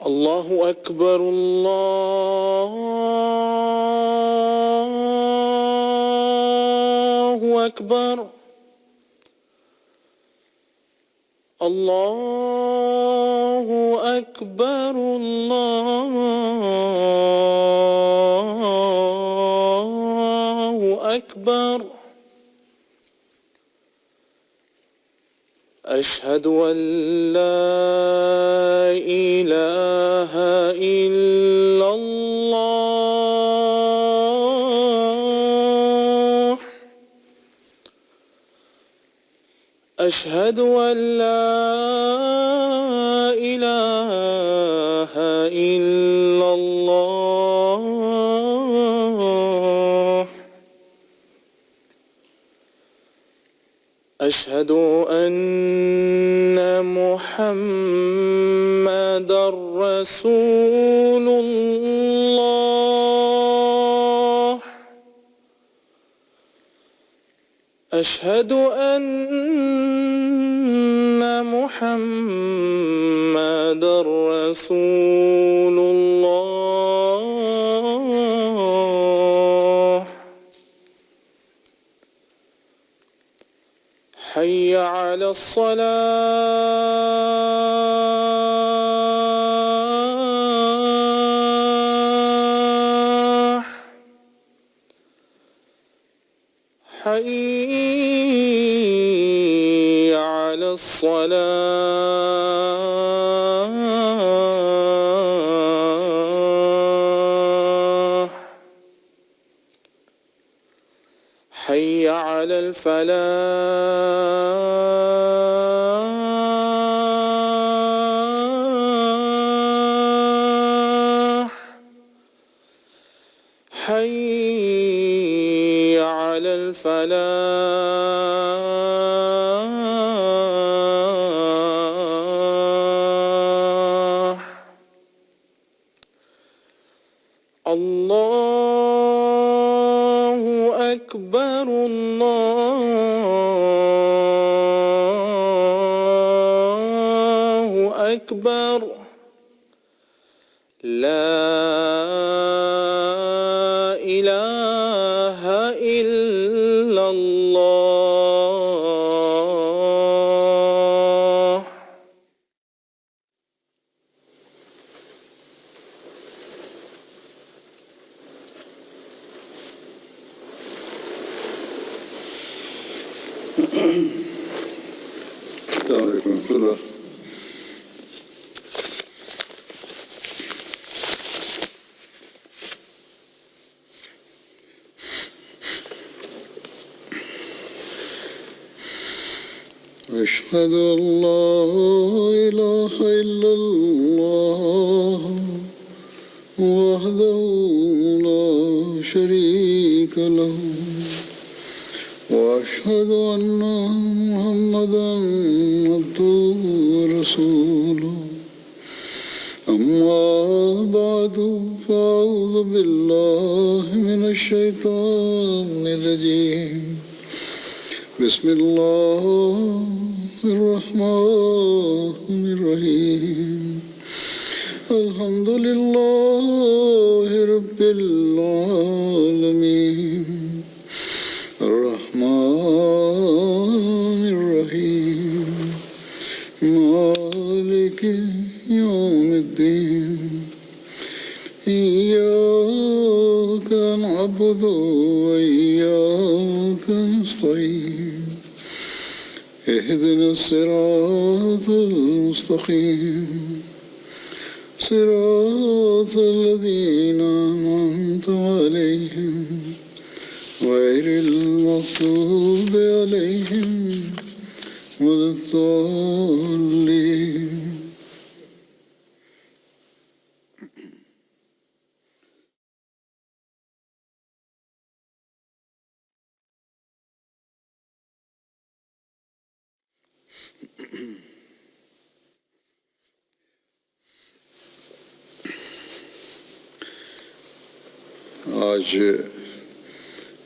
الله أكبر الله أكبر الله أكبر الله أكبر أشهد أن لا إله إلا الله أشهد أن لا إله إلا الله أشهد أن محمدًا رسول الله أشهد أن محمدًا رسول الله حي على الصلاة حي على الصلاة حي على الفلاح حي على الفلاح الله أكبر الله أكبر لا إله إلا الله السلام علیکم ورحمۃ اللہ. أشهد أن لا إله إلا الله وحده لا شريك له وأشهد أن محمدًا عبده ورسوله أما بعد فأعوذ بالله من الشيطان الرجيم بسم الله الرحمن الرحيم الحمد لله رب العالمين الرحمن الرحيم مالك يوم الدين إياك نعبد وإياك نستعين اهدنا الصراط المستقيم صراط الذين أنعمت عليهم غير المغضوب عليهم ولا الضالين. آج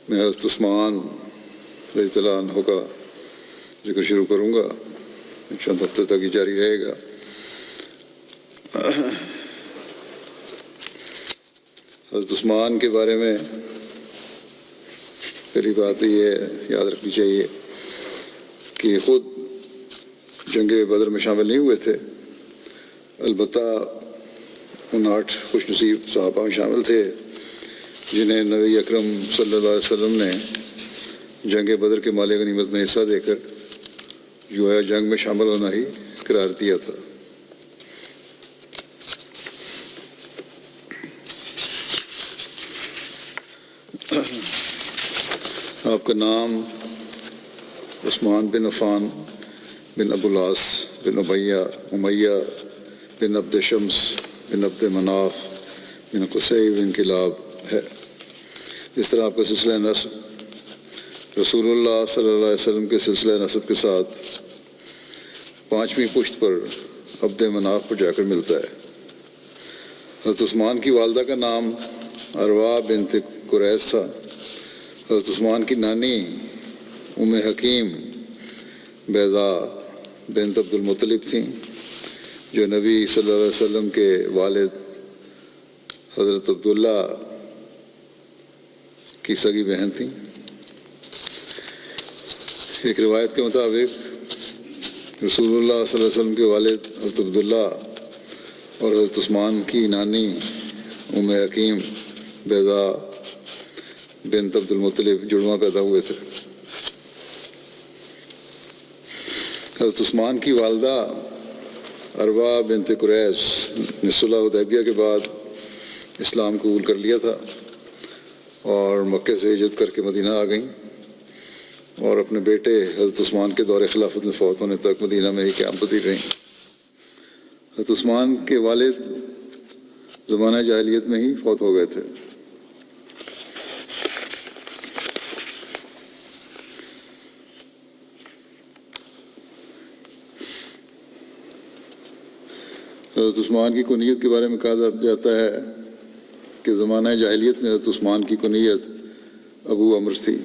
میں حضرت عثمان رضی اللہ عنہ کا ذکر شروع کروں گا، چند ہفتے تک یہ جاری رہے گا. حضرت عثمان کے بارے میں پہلی بات یہ یاد رکھنی چاہیے کہ خود جنگ بدر میں شامل نہیں ہوئے تھے، البتہ ان 8 خوش نصیب صحابہ میں شامل تھے جنہیں نبی اکرم صلی اللہ علیہ وسلم نے جنگ بدر کے مال غنیمت میں حصہ دے کر جو ہے جنگ میں شامل ہونا ہی قرار دیا تھا۔ آپ کا نام عثمان بن عفان بن ابو العاص بن امیہ بن عبد شمس بن عبد مناف بن قصی بن کلاب ہے۔ اس طرح آپ کا سلسلہ نسب رسول اللہ صلی اللہ علیہ وسلم کے سلسلہ نسب کے ساتھ 5ویں پشت پر عبد مناف پر جا کر ملتا ہے۔ حضرت عثمان کی والدہ کا نام اروا بنت قریظ تھا۔ حضرت عثمان کی نانی ام حکیم بیضا بنت عبد المطلب تھیں جو نبی صلی اللہ علیہ وسلم کے والد حضرت عبداللہ کی سگی بہن تھیں۔ ایک روایت کے مطابق رسول اللہ صلی اللہ علیہ وسلم کے والد حضرت عبداللہ اور حضرت عثمان کی نانی ام حکیم بیضا بنت عبد المطلب جڑواں پیدا ہوئے تھے۔ حضرت عثمان کی والدہ اروا بنت قریظ نے صلح حدیبیہ کے بعد اسلام قبول کر لیا تھا اور مکے سے ہجرت کر کے مدینہ آ گئیں اور اپنے بیٹے حضرت عثمان کے دور خلافت میں فوت ہونے تک مدینہ میں ہی قیام پذیر رہیں۔ حضرت عثمان کے والد زمانہ جاہلیت میں ہی فوت ہو گئے تھے۔ حضرت عثمان کی کنیت کے بارے میں کہا جاتا ہے کہ زمانہ جاہلیت میں حضرت عثمان کی کنیت ابو عمر تھی۔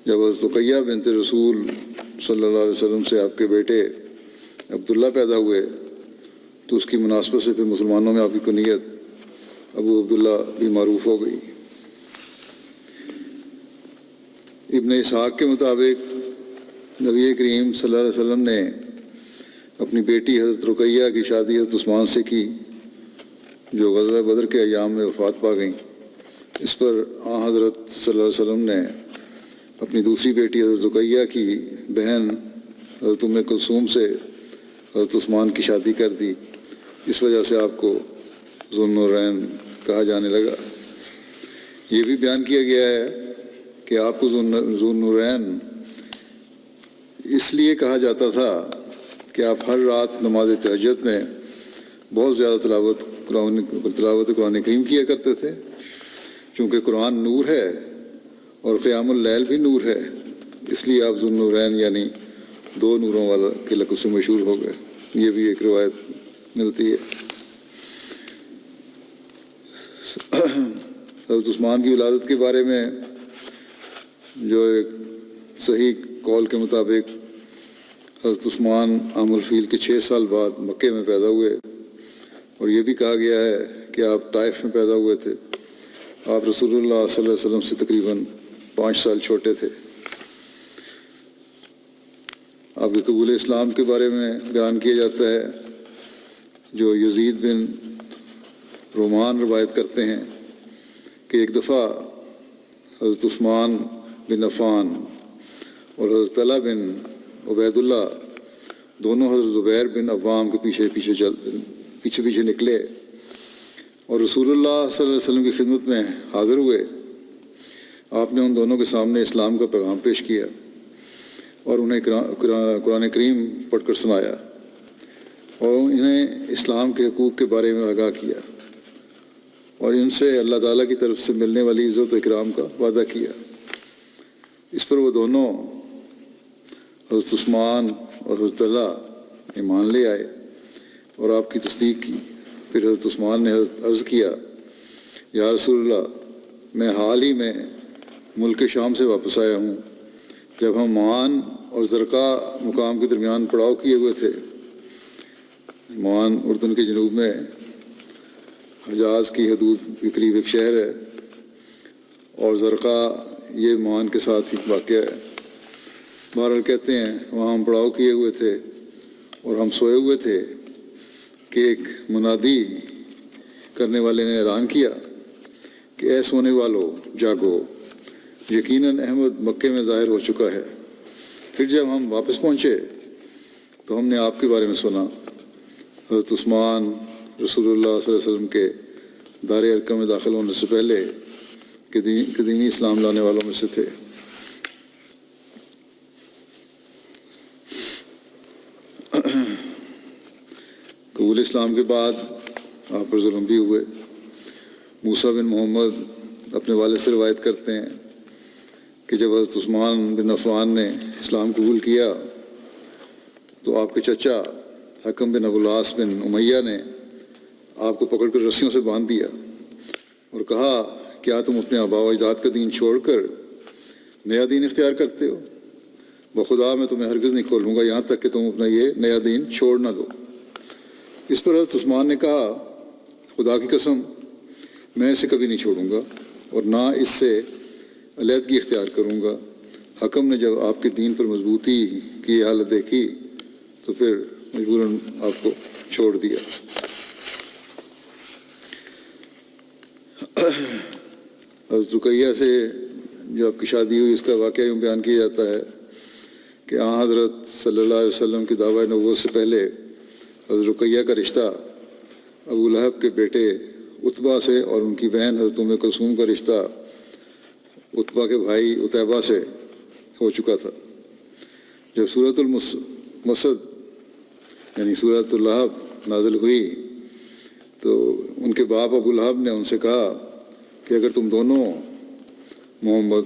جب حضرت رقیہ بنت رسول صلی اللہ علیہ وسلم سے آپ کے بیٹے عبداللہ پیدا ہوئے تو اس کی مناسبت سے پھر مسلمانوں میں آپ کی کنیت ابو عبداللہ بھی معروف ہو گئی۔ ابن اسحاق کے مطابق نبی کریم صلی اللہ علیہ وسلم نے اپنی بیٹی حضرت رقیہ کی شادی حضرت عثمان سے کی جو غزوہ بدر کے ایام میں وفات پا گئیں۔ اس پر حضرت صلی اللہ علیہ وسلم نے اپنی دوسری بیٹی حضرت رقیہ کی بہن حضرت ام کلثوم سے حضرت عثمان کی شادی کر دی۔ اس وجہ سے آپ کو ذو النورین کہا جانے لگا۔ یہ بھی بیان کیا گیا ہے کہ آپ کو ذو النورین اس لیے کہا جاتا تھا کہ آپ ہر رات نماز تہجد میں بہت زیادہ تلاوت قرآن کریم کیا کرتے تھے، چونکہ قرآن نور ہے اور قیام اللیل بھی نور ہے، اس لیے آپ ذو النورین یعنی 2 نوروں والا کے لقب سے مشہور ہو گئے۔ یہ بھی ایک روایت ملتی ہے۔ حضرت عثمان کی ولادت کے بارے میں جو ایک صحیح قول کے مطابق حضرت عثمان عام الفیل کے 6 سال بعد مکے میں پیدا ہوئے، اور یہ بھی کہا گیا ہے کہ آپ طائف میں پیدا ہوئے تھے۔ آپ رسول اللہ صلی اللہ علیہ وسلم سے تقریباً 5 سال چھوٹے تھے۔ آپ کے قبول اسلام کے بارے میں بیان کیا جاتا ہے جو یزید بن رومان روایت کرتے ہیں کہ ایک دفعہ حضرت عثمان بن عفان اور حضرت طلحہ بن عبید اللہ دونوں حضرت زبیر بن عوام کے پیچھے نکلے اور رسول اللہ صلی اللہ علیہ وسلم کی خدمت میں حاضر ہوئے۔ آپ نے ان دونوں کے سامنے اسلام کا پیغام پیش کیا اور انہیں قرآن کریم پڑھ کر سنایا اور انہیں اسلام کے حقوق کے بارے میں آگاہ کیا اور ان سے اللہ تعالیٰ کی طرف سے ملنے والی عزت و اکرام کا وعدہ کیا۔ اس پر وہ دونوں حضرت عثمان اور حضرت طلحہ ایمان لے آئے اور آپ کی تصدیق کی۔ پھر حضرت عثمان نے عرض کیا، یا رسول اللہ، میں حال ہی میں ملک شام سے واپس آیا ہوں۔ جب ہم معان اور زرقا مقام کے درمیان پڑاؤ کیے ہوئے تھے، معان اردن کے جنوب میں حجاز کی حدود کے قریب ایک شہر ہے، اور زرقا یہ معان کے ساتھ ایک واقعہ ہے۔ بہرحال کہتے ہیں وہاں ہم پڑاؤ کیے ہوئے تھے اور ہم سوئے ہوئے تھے کہ ایک منادی کرنے والے نے اعلان کیا کہ اے سونے والو جاگو، یقیناً احمد مکے میں ظاہر ہو چکا ہے۔ پھر جب ہم واپس پہنچے تو ہم نے آپ کے بارے میں سنا۔ حضرت عثمان رسول اللہ صلی اللہ علیہ وسلم کے دار ارقم میں داخل ہونے سے پہلے قدیمی اسلام لانے والوں میں سے تھے۔ قبول اسلام کے بعد آپ پر ظلم بھی ہوئے۔ موسیٰ بن محمد اپنے والد سے روایت کرتے ہیں کہ جب حضرت عثمان بن عفان نے اسلام قبول کیا تو آپ کے چچا حکم بن ابو العاص بن امیہ نے آپ کو پکڑ کر رسیوں سے باندھ دیا اور کہا کیا تم اپنے آباء و اجداد کا دین چھوڑ کر نیا دین اختیار کرتے ہو؟ بخدا میں تمہیں ہرگز نہیں کھولوں گا یہاں تک کہ تم اپنا یہ نیا دین چھوڑ نہ دو۔ اس پر حضرت عثمان نے کہا خدا کی قسم میں اسے کبھی نہیں چھوڑوں گا اور نہ اس سے علیحدگی اختیار کروں گا۔ حکم نے جب آپ کے دین پر مضبوطی کی حالت دیکھی تو پھر مجبوراً آپ کو چھوڑ دیا۔ حضرت رقیہ سے جو آپ کی شادی ہوئی اس کا واقعہ یوں بیان کیا جاتا ہے کہ حضرت صلی اللہ علیہ وسلم کی دعویٰ نبوت سے پہلے حضرت رقیہ کا رشتہ ابو لہب کے بیٹے عتبہ سے اور ان کی بہن حضرت ام کلثوم کا رشتہ عتبہ کے بھائی عتیبہ سے ہو چکا تھا۔ جب سورۃ المسد یعنی سورۃ اللہب نازل ہوئی تو ان کے باپ ابو لہب نے ان سے کہا کہ اگر تم دونوں محمد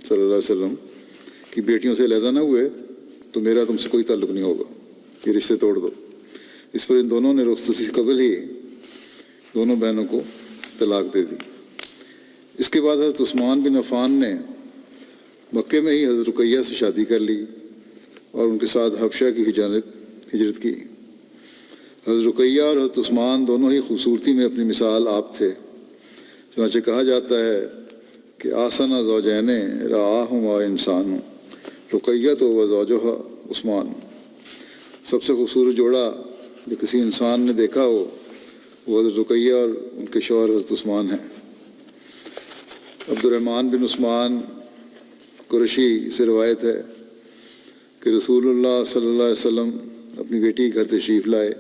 صلی اللہ علیہ وسلم کی بیٹیوں سے علیحدہ نہ ہوئے تو میرا تم سے کوئی تعلق نہیں ہوگا، یہ رشتے توڑ دو۔ اس پر ان دونوں نے رخصتی سے قبل ہی دونوں بہنوں کو طلاق دے دی۔ اس کے بعد حضرت عثمان بن عفان نے مکے میں ہی حضرت رقیہ سے شادی کر لی اور ان کے ساتھ حبشہ کی جانب ہجرت کی۔ حضرت رقیہ اور حضرت عثمان دونوں ہی خوبصورتی میں اپنی مثال آپ تھے، چنانچہ کہا جاتا ہے کہ آسن زوجین رآہما انسان رقیہ تو و زوجہا عثمان، سب سے خوبصورت جوڑا جو کسی انسان نے دیکھا ہو وہ حضرت رقیہ اور ان کے شوہر حضرت عثمان ہیں۔ عبد الرحمن بن عثمان قرشی سے روایت ہے کہ رسول اللہ صلی اللہ علیہ وسلم اپنی بیٹی کے گھر تشریف لائے۔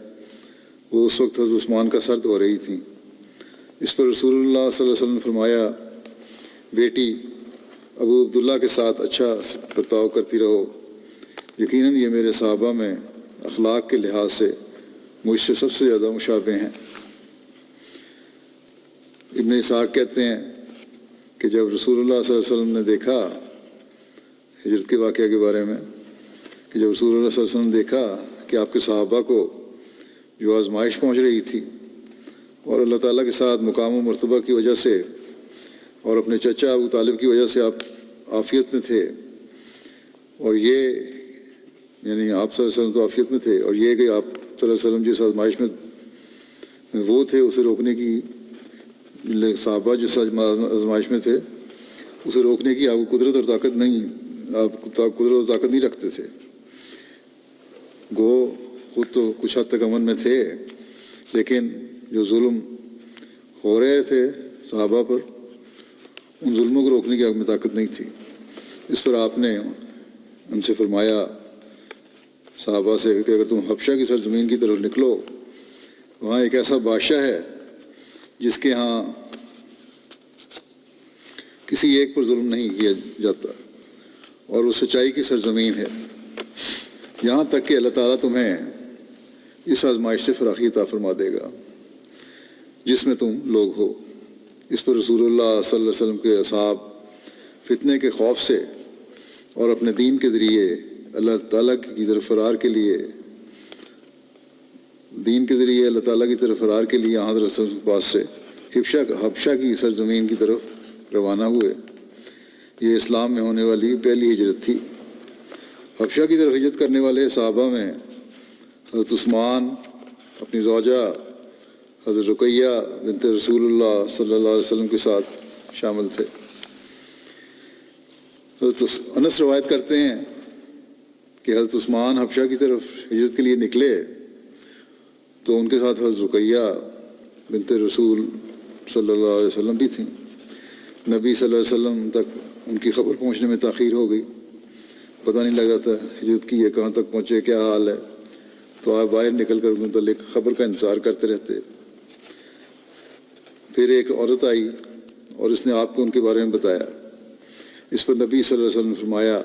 وہ اس وقت حضرت عثمان کا سرد ہو رہی تھیں۔ اس پر رسول اللہ صلی اللہ علیہ وسلم نے فرمایا بیٹی ابو عبداللہ کے ساتھ اچھا برتاؤ کرتی رہو، یقیناً یہ میرے صحابہ میں اخلاق کے لحاظ سے مجھ سے سب سے زیادہ مشابہ ہیں۔ ابن اسحاق کہتے ہیں کہ جب رسول اللہ صلی اللہ علیہ وسلم نے دیکھا ہجرت کے واقعہ کے بارے میں کہ جب رسول اللہ صلی اللہ علیہ وسلم نے دیکھا کہ آپ کے صحابہ کو جو آزمائش پہنچ رہی تھی اور اللہ تعالیٰ کے ساتھ مقام و مرتبہ کی وجہ سے اور اپنے چچا ابو طالب کی وجہ سے آپ عافیت میں تھے، اور یہ یعنی آپ صلی اللہ علیہ وسلم تو عافیت میں تھے، اور یہ کہ آپ صلی اللہ علیہ وسلم جس آزمائش میں وہ تھے اسے روکنے کی صحابہ جس آزمائش میں تھے اسے روکنے کی آپ کو قدرت اور طاقت نہیں رکھتے تھے۔ گو خود تو کچھ حد تک امن میں تھے، لیکن جو ظلم ہو رہے تھے صحابہ پر ان ظلموں کو روکنے کی آپ میں طاقت نہیں تھی۔ اس پر آپ نے ان سے فرمایا صحابہ سے کہ اگر تم حبشہ کی سرزمین کی طرف نکلو، وہاں ایک ایسا بادشاہ ہے جس کے ہاں کسی ایک پر ظلم نہیں کیا جاتا اور وہ سچائی کی سرزمین ہے، یہاں تک کہ اللہ تعالیٰ تمہیں اس آزمائش سے فراخی عطا فرما دے گا جس میں تم لوگ ہو۔ اس پر رسول اللہ صلی اللہ علیہ وسلم کے اصحاب فتنے کے خوف سے اور اپنے دین کے ذریعے اللہ تعالیٰ کی طرف فرار کے لیے اللہ تعالیٰ کی طرف فرار کے لیے حضرت صلی اللہ علیہ وسلم کے پاس سے حبشہ کی سرزمین کی طرف روانہ ہوئے۔ یہ اسلام میں ہونے والی پہلی ہجرت تھی۔ حبشہ کی طرف ہجرت کرنے والے صحابہ میں حضرت عثمان، اپنی زوجہ حضرت رقیہ بنت رسول اللہ صلی اللہ علیہ وسلم کے ساتھ شامل تھے۔ حضرت انس روایت کرتے ہیں کہ حضرت عثمان حبشہ کی طرف ہجرت کے لیے نکلے تو ان کے ساتھ حضرت رقیہ بنت رسول صلی اللہ علیہ وسلم بھی تھیں۔ نبی صلی اللہ علیہ وسلم تک ان کی خبر پہنچنے میں تاخیر ہو گئی، پتہ نہیں لگ رہا تھا ہجرت کی ہے، کہاں تک پہنچے، کیا حال ہے، تو آپ باہر نکل کر متعلق خبر کا انتظار کرتے رہتے۔ پھر ایک عورت آئی اور اس نے آپ کو ان کے بارے میں بتایا۔ اس پر نبی صلی اللہ علیہ وسلم نے فرمایا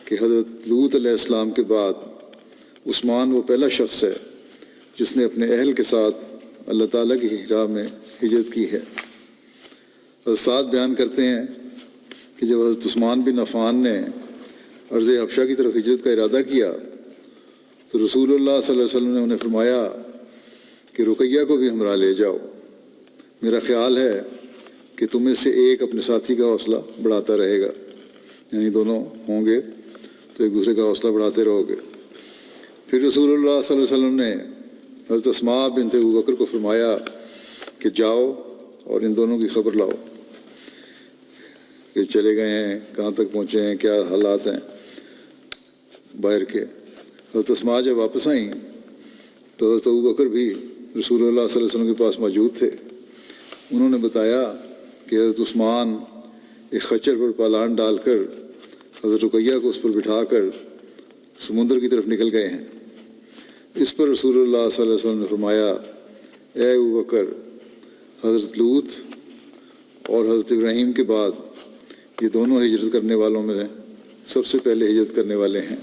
کہ حضرت لوط علیہ السلام کے بعد عثمان وہ پہلا شخص ہے جس نے اپنے اہل کے ساتھ اللہ تعالیٰ کی راہ میں ہجرت کی ہے۔ حضرت سعد بیان کرتے ہیں کہ جب حضرت عثمان بن عفان نے ارض حبشہ کی طرف ہجرت کا ارادہ کیا تو رسول اللہ صلی اللہ علیہ وسلم نے انہیں فرمایا کہ رقیہ کو بھی ہمراہ لے جاؤ، میرا خیال ہے کہ تم میں سے ایک اپنے ساتھی کا حوصلہ بڑھاتا رہے گا، یعنی دونوں ہوں گے تو ایک دوسرے کا حوصلہ بڑھاتے رہو گے۔ پھر رسول اللہ صلی اللہ علیہ وسلم نے حضرت اسماء بنت ابو بکر کو فرمایا کہ جاؤ اور ان دونوں کی خبر لاؤ کہ چلے گئے ہیں، کہاں تک پہنچے ہیں، کیا حالات ہیں باہر کے۔ حضرت اسماء جب واپس آئیں تو حضرت ابو بکر بھی رسول اللہ صلی اللہ علیہ وسلم کے پاس موجود تھے۔ انہوں نے بتایا کہ حضرت عثمان ایک خچر پر پالان ڈال کر حضرت رقیہ کو اس پر بٹھا کر سمندر کی طرف نکل گئے ہیں۔ اس پر رسول اللہ صلی اللہ علیہ وسلم نے فرمایا، اے ابو بکر، حضرت لوط اور حضرت ابراہیم کے بعد یہ دونوں ہجرت کرنے والوں میں سب سے پہلے ہجرت کرنے والے ہیں۔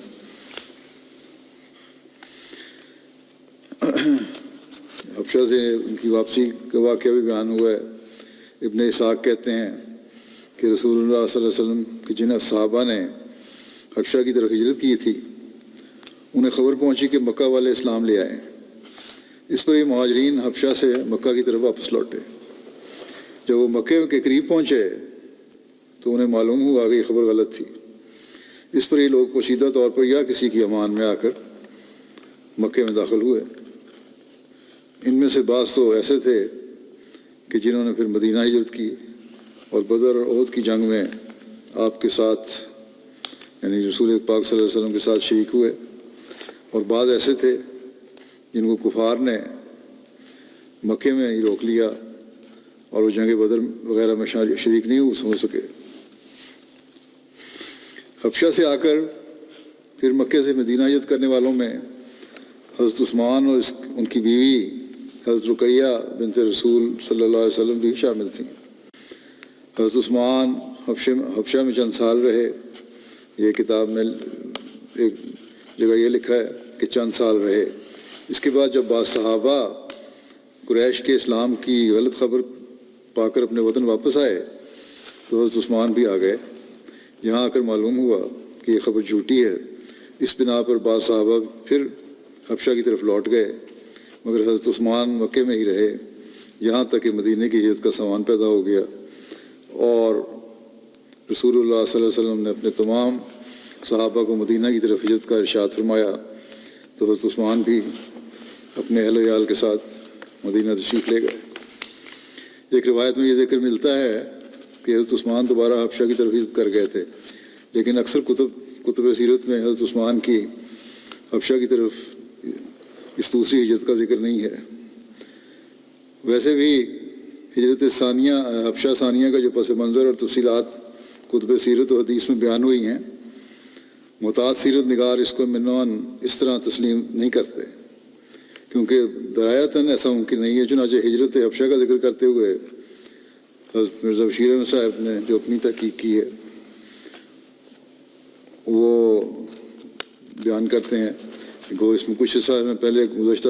حبشہ سے ان کی واپسی کا واقعہ بھی بیان ہوا ہے۔ ابن اسحاق کہتے ہیں کہ رسول اللہ صلی اللہ علیہ وسلم کے جن صحابہ نے حبشہ کی طرف ہجرت کی تھی انہیں خبر پہنچی کہ مکہ والے اسلام لے آئے۔ اس پر یہ مہاجرین حبشہ سے مکہ کی طرف واپس لوٹے۔ جب وہ مکہ کے قریب پہنچے تو انہیں معلوم ہوا کہ یہ خبر غلط تھی۔ اس پر یہ لوگ پوشیدہ طور پر یا کسی کی امان میں آ کر مکے میں داخل ہوئے۔ ان میں سے بعض تو ایسے تھے کہ جنہوں نے پھر مدینہ ہجرت کی اور بدر اور احد کی جنگ میں آپ کے ساتھ یعنی رسول پاک صلی اللہ علیہ وسلم کے ساتھ شریک ہوئے، اور بعض ایسے تھے جن کو کفار نے مکے میں ہی روک لیا اور وہ جنگ بدر وغیرہ میں شریک نہیں ہو سکے۔ حبشہ سے آ کر پھر مکے سے مدینہ ہجرت کرنے والوں میں حضرت عثمان اور ان کی بیوی حضرت رقیہ بنت رسول صلی اللہ علیہ وسلم بھی شامل تھیں۔ حضرت عثمان حبشہ میں چند سال رہے۔ یہ کتاب میں ایک جگہ یہ لکھا ہے کہ چند سال رہے۔ اس کے بعد جب بعض صحابہ قریش کے اسلام کی غلط خبر پا کر اپنے وطن واپس آئے تو حضرت عثمان بھی آ گئے۔ یہاں آ کر معلوم ہوا کہ یہ خبر جھوٹی ہے۔ اس بنا پر بعض صحابہ پھر حبشہ کی طرف لوٹ گئے، مگر حضرت عثمان مکے میں ہی رہے یہاں تک کہ مدینے کی ہجرت کا سامان پیدا ہو گیا، اور رسول اللہ صلی اللہ علیہ وسلم نے اپنے تمام صحابہ کو مدینہ کی طرف ہجرت کا ارشاد فرمایا تو حضرت عثمان بھی اپنے اہل و عیال کے ساتھ مدینہ تشریف لے گئے۔ ایک روایت میں یہ ذکر ملتا ہے کہ حضرت عثمان دوبارہ حبشہ کی طرف ہجرت کر گئے تھے، لیکن اکثر کتب سیرت میں حضرت عثمان کی حبشہ کی طرف اس دوسری ہجرت کا ذکر نہیں ہے۔ ویسے بھی ہجرت ثانیہ حبشہ ثانیہ کا جو پس منظر اور تفصیلات کتب سیرت و حدیث میں بیان ہوئی ہیں، محتاط سیرت نگار اس کو منوان اس طرح تسلیم نہیں کرتے، کیونکہ درایتاً ایسا ممکن نہیں ہے۔ چنانچہ ہجرت حبشہ کا ذکر کرتے ہوئے حضرت مرزا بشیر احمد صاحب نے جو اپنی تحقیق کی ہے وہ بیان کرتے ہیں کہ اس میں کچھ حصہ میں پہلے گزشتہ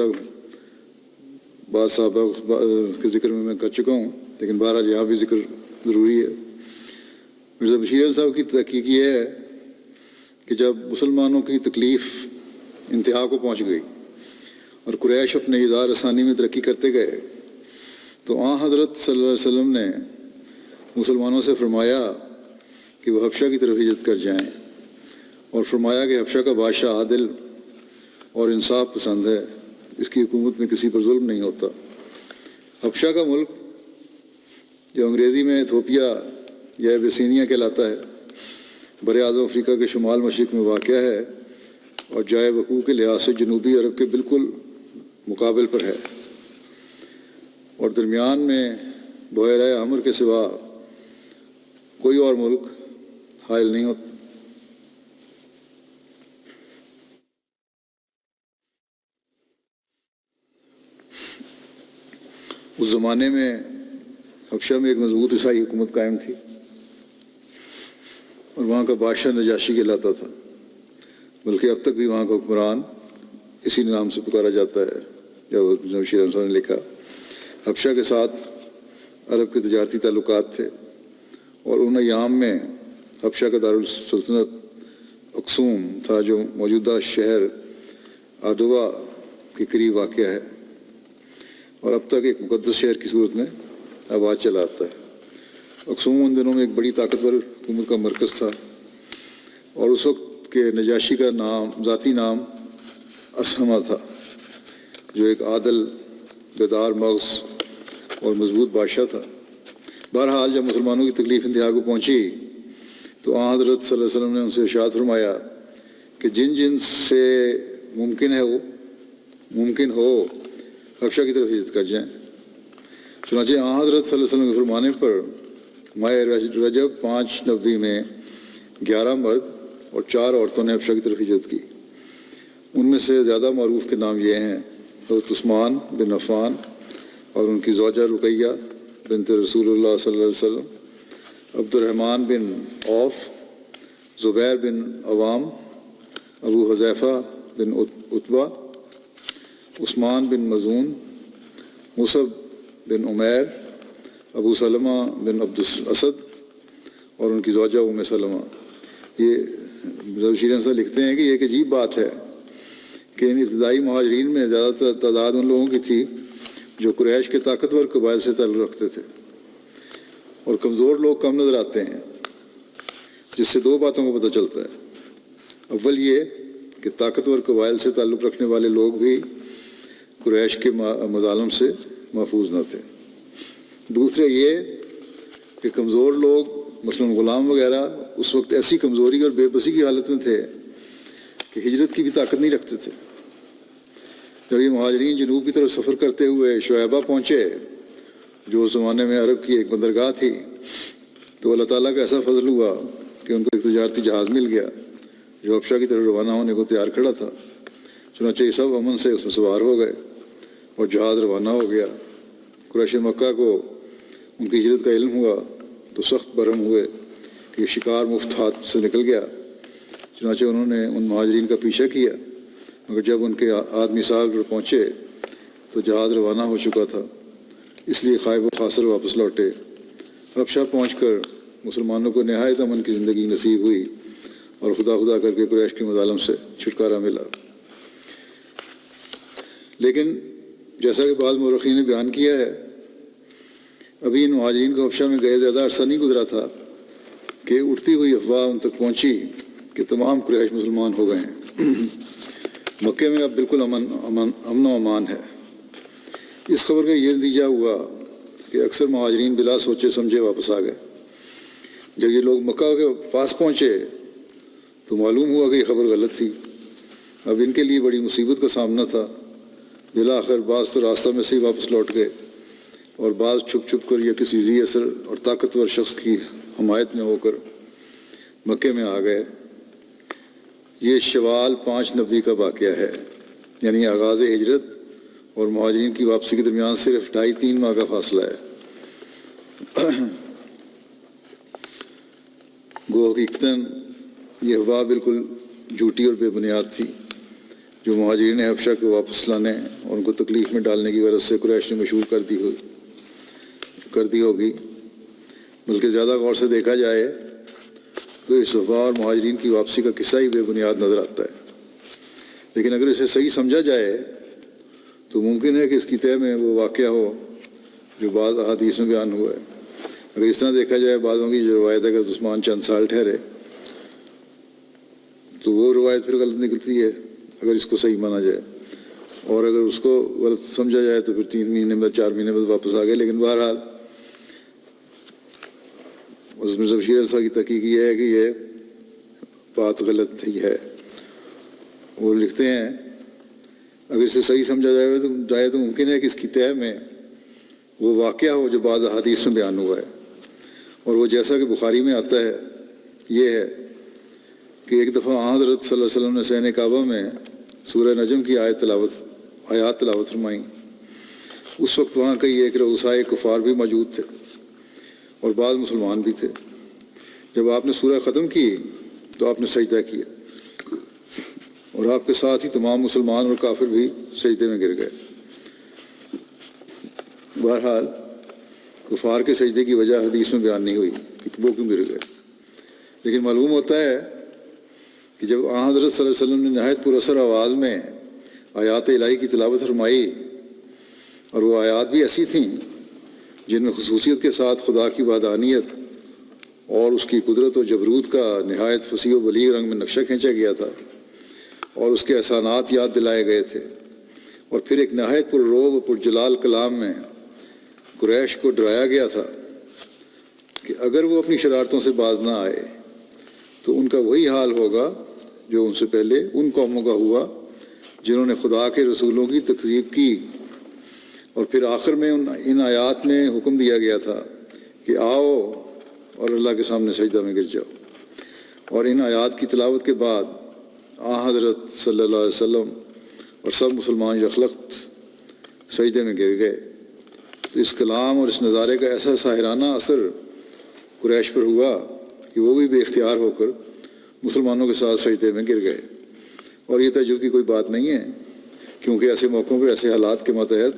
بعض صحابہ کے ذکر میں کر چکا ہوں، لیکن بہرحال یہاں بھی ذکر ضروری ہے۔ مرزا بشیر احمد صاحب کی تحقیق یہ ہے کہ جب مسلمانوں کی تکلیف انتہا کو پہنچ گئی اور قریش اپنے اظہار رسانی میں ترقی کرتے گئے تو حضرت صلی اللہ علیہ وسلم نے مسلمانوں سے فرمایا کہ وہ حبشہ کی طرف ہجرت کر جائیں، اور فرمایا کہ حبشہ کا بادشاہ عادل اور انصاف پسند ہے، اس کی حکومت میں کسی پر ظلم نہیں ہوتا۔ حبشہ کا ملک جو انگریزی میں ایتھوپیا یا ایبیسینیا کہلاتا ہے، بر اعظم افریقہ کے شمال مشرق میں واقع ہے اور جائے وقوع کے لحاظ سے جنوبی عرب کے بالکل مقابل پر ہے، اور درمیان میں بحیرہ احمر کے سوا کوئی اور ملک حائل نہیں ہوتا۔ اس زمانے میں حبشہ میں ایک مضبوط عیسائی حکومت قائم تھی اور وہاں کا بادشاہ نجاشی کہلاتا تھا، بلکہ اب تک بھی وہاں کا حکمران اسی نام سے پکارا جاتا ہے جب جمشید احمد نے لکھا۔ حبشہ کے ساتھ عرب کے تجارتی تعلقات تھے اور ان ایام میں حبشہ کا دارالسلطنت اکسوم تھا، جو موجودہ شہر آڈوا کے قریب واقع ہے اور اب تک ایک مقدس شہر کی صورت میں آواز چلاتا ہے۔ اکسوم ان دنوں میں ایک بڑی طاقتور حکومت کا مرکز تھا اور اس وقت کے نجاشی کا ذاتی نام اسہمہ تھا، جو ایک عادل، بیدار مغز اور مضبوط بادشاہ تھا۔ بہرحال جب مسلمانوں کی تکلیف انتہا کو پہنچی تو آن حضرت صلی اللہ علیہ وسلم نے ان سے ارشاد فرمایا کہ جن جن سے ممکن ہو حبشہ کی طرف ہجرت کر جائیں۔ چنانچہ آن حضرت صلی اللہ علیہ وسلم کے فرمانے پر ماہ رجب 590 میں 11 مرد اور 4 عورتوں نے حبشہ کی طرف ہجرت کی۔ ان میں سے زیادہ معروف کے نام یہ ہیں: حضرت عثمان بن عفان اور ان کی زوجہ رقیہ بنت رسول اللہ صلی اللہ علیہ وسلم، عبد الرحمن بن عوف، زبیر بن عوام، ابو حذیفہ بن عتبہ، عثمان بن مظعون، مصعب بن عمیر، ابو سلمہ بن عبد الاسد اور ان کی زوجہ ام سلمہ۔ یہ شیرین صاحب لکھتے ہیں کہ یہ ایک عجیب بات ہے کہ ان ابتدائی مہاجرین میں زیادہ تعداد ان لوگوں کی تھی جو قریش کے طاقتور قبائل سے تعلق رکھتے تھے، اور کمزور لوگ کم نظر آتے ہیں، جس سے 2 باتوں کو پتہ چلتا ہے۔ اول یہ کہ طاقتور قبائل سے تعلق رکھنے والے لوگ بھی قریش کے مظالم سے محفوظ نہ تھے۔ دوسرا یہ کہ کمزور لوگ مثلاً غلام وغیرہ اس وقت ایسی کمزوری اور بے بسی کی حالت میں تھے کہ ہجرت کی بھی طاقت نہیں رکھتے تھے۔ جب یہ مہاجرین جنوب کی طرف سفر کرتے ہوئے شعیبہ پہنچے، جو اس زمانے میں عرب کی ایک بندرگاہ تھی، تو اللہ تعالیٰ کا ایسا فضل ہوا کہ ان کو ایک تجارتی جہاز مل گیا جو حبشہ کی طرف روانہ ہونے کو تیار کھڑا تھا۔ چنانچہ یہ سب امن سے اس میں سوار ہو گئے اور جہاز روانہ ہو گیا۔ قریش مکہ کو ان کی ہجرت کا علم ہوا تو سخت برہم ہوئے کہ یہ شکار مفت ہاتھ سے نکل گیا۔ چنانچہ انہوں نے ان مہاجرین کا پیچھا کیا، مگر جب ان کے آدمی ساحل پر پہنچے تو جہاز روانہ ہو چکا تھا، اس لیے خائب و خاسر واپس لوٹے۔ حبشہ پہنچ کر مسلمانوں کو نہایت امن کی زندگی نصیب ہوئی اور خدا کر کے قریش کے مظالم سے چھٹکارا ملا۔ لیکن جیسا کہ بعض مورخین نے بیان کیا ہے، ابھی ان مہاجرین کو حبشہ میں گئے زیادہ عرصہ نہیں گزرا تھا کہ اٹھتی ہوئی افواہ ان تک پہنچی کہ تمام قریش مسلمان ہو گئے ہیں، مکے میں اب بالکل امن و امان ہے۔ اس خبر کا یہ نتیجہ ہوا کہ اکثر مہاجرین بلا سوچے سمجھے واپس آ گئے۔ جب یہ لوگ مکہ کے پاس پہنچے تو معلوم ہوا کہ یہ خبر غلط تھی۔ اب ان کے لیے بڑی مصیبت کا سامنا تھا۔ بالآخر بعض تو راستہ میں سے ہی واپس لوٹ گئے اور بعض چھپ کر یا کسی ذی اثر اور طاقتور شخص کی حمایت میں ہو کر مکے میں آ گئے۔ یہ شوال 590 کا واقعہ ہے، یعنی آغاز ہجرت اور مہاجرین کی واپسی کے درمیان صرف 2.5-3 ماہ کا فاصلہ ہے۔ گو حقیقتاً یہ افواہ بالکل جھوٹی اور بے بنیاد تھی جو مہاجرین حبشہ کو واپس لانے اور ان کو تکلیف میں ڈالنے کی غرض سے قریش نے مشہور کر دی ہوگی، بلکہ زیادہ غور سے دیکھا جائے تو اس افواہ اور مہاجرین کی واپسی کا قصہ ہی بے بنیاد نظر آتا ہے۔ لیکن اگر اسے صحیح سمجھا جائے تو ممکن ہے کہ اس کی تہہ میں وہ واقعہ ہو جو بعض احادیث میں بیان ہوا ہے۔ اگر اس طرح دیکھا جائے بعضوں کی جو روایت ہے کہ عثمان چند سال ٹھہرے، تو وہ روایت پھر غلط نکلتی ہے اگر اس کو صحیح مانا جائے۔ اور اگر اس کو غلط سمجھا جائے تو پھر 3 مہینے بعد 4 مہینے بعد واپس آ گئے. لیکن بہرحال اس مرزا بشیر احمد صاحب کی تحقیق یہ ہے کہ یہ بات غلط ہی ہے. وہ لکھتے ہیں اگر اسے صحیح سمجھا جائے تو ممکن ہے کہ اس کی تہ میں وہ واقعہ ہو جو بعض احادیث میں بیان ہوا ہے، اور وہ جیسا کہ بخاری میں آتا ہے یہ ہے کہ ایک دفعہ حضرت صلی اللہ علیہ وسلم نے صحن کعبہ میں سورہ نجم کی آیات تلاوت فرمائیں. اس وقت وہاں کئی ایک رؤسائے کفار بھی موجود تھے اور بعض مسلمان بھی تھے. جب آپ نے سورہ ختم کی تو آپ نے سجدہ کیا اور آپ کے ساتھ ہی تمام مسلمان اور کافر بھی سجدے میں گر گئے. بہرحال کفار کے سجدے کی وجہ حدیث میں بیان نہیں ہوئی کہ وہ کیوں گر گئے، لیکن معلوم ہوتا ہے کہ جب حضرت صلی اللہ علیہ وسلم نے نہایت پر اثر آواز میں آیات الہی کی تلاوت فرمائی، اور وہ آیات بھی ایسی تھیں جن میں خصوصیت کے ساتھ خدا کی وحدانیت اور اس کی قدرت و جبروت کا نہایت فصیح و بلیغ رنگ میں نقشہ کھینچا گیا تھا اور اس کے احسانات یاد دلائے گئے تھے، اور پھر ایک نہایت پر رعب و پر جلال کلام میں قریش کو ڈرایا گیا تھا کہ اگر وہ اپنی شرارتوں سے باز نہ آئے تو ان کا وہی حال ہوگا جو ان سے پہلے ان قوموں کا ہوا جنہوں نے خدا کے رسولوں کی تکذیب کی. اور پھر آخر میں ان آیات میں حکم دیا گیا تھا کہ آؤ اور اللہ کے سامنے سجدہ میں گر جاؤ. اور ان آیات کی تلاوت کے بعد حضرت صلی اللہ علیہ وسلم اور سب مسلمان یکلخت سجدے میں گر گئے. تو اس کلام اور اس نظارے کا ایسا ساحرانہ اثر قریش پر ہوا کہ وہ بھی بے اختیار ہو کر مسلمانوں کے ساتھ سجدے میں گر گئے. اور یہ تعجب کی کوئی بات نہیں ہے، کیونکہ ایسے موقعوں پر ایسے حالات کے ماتحت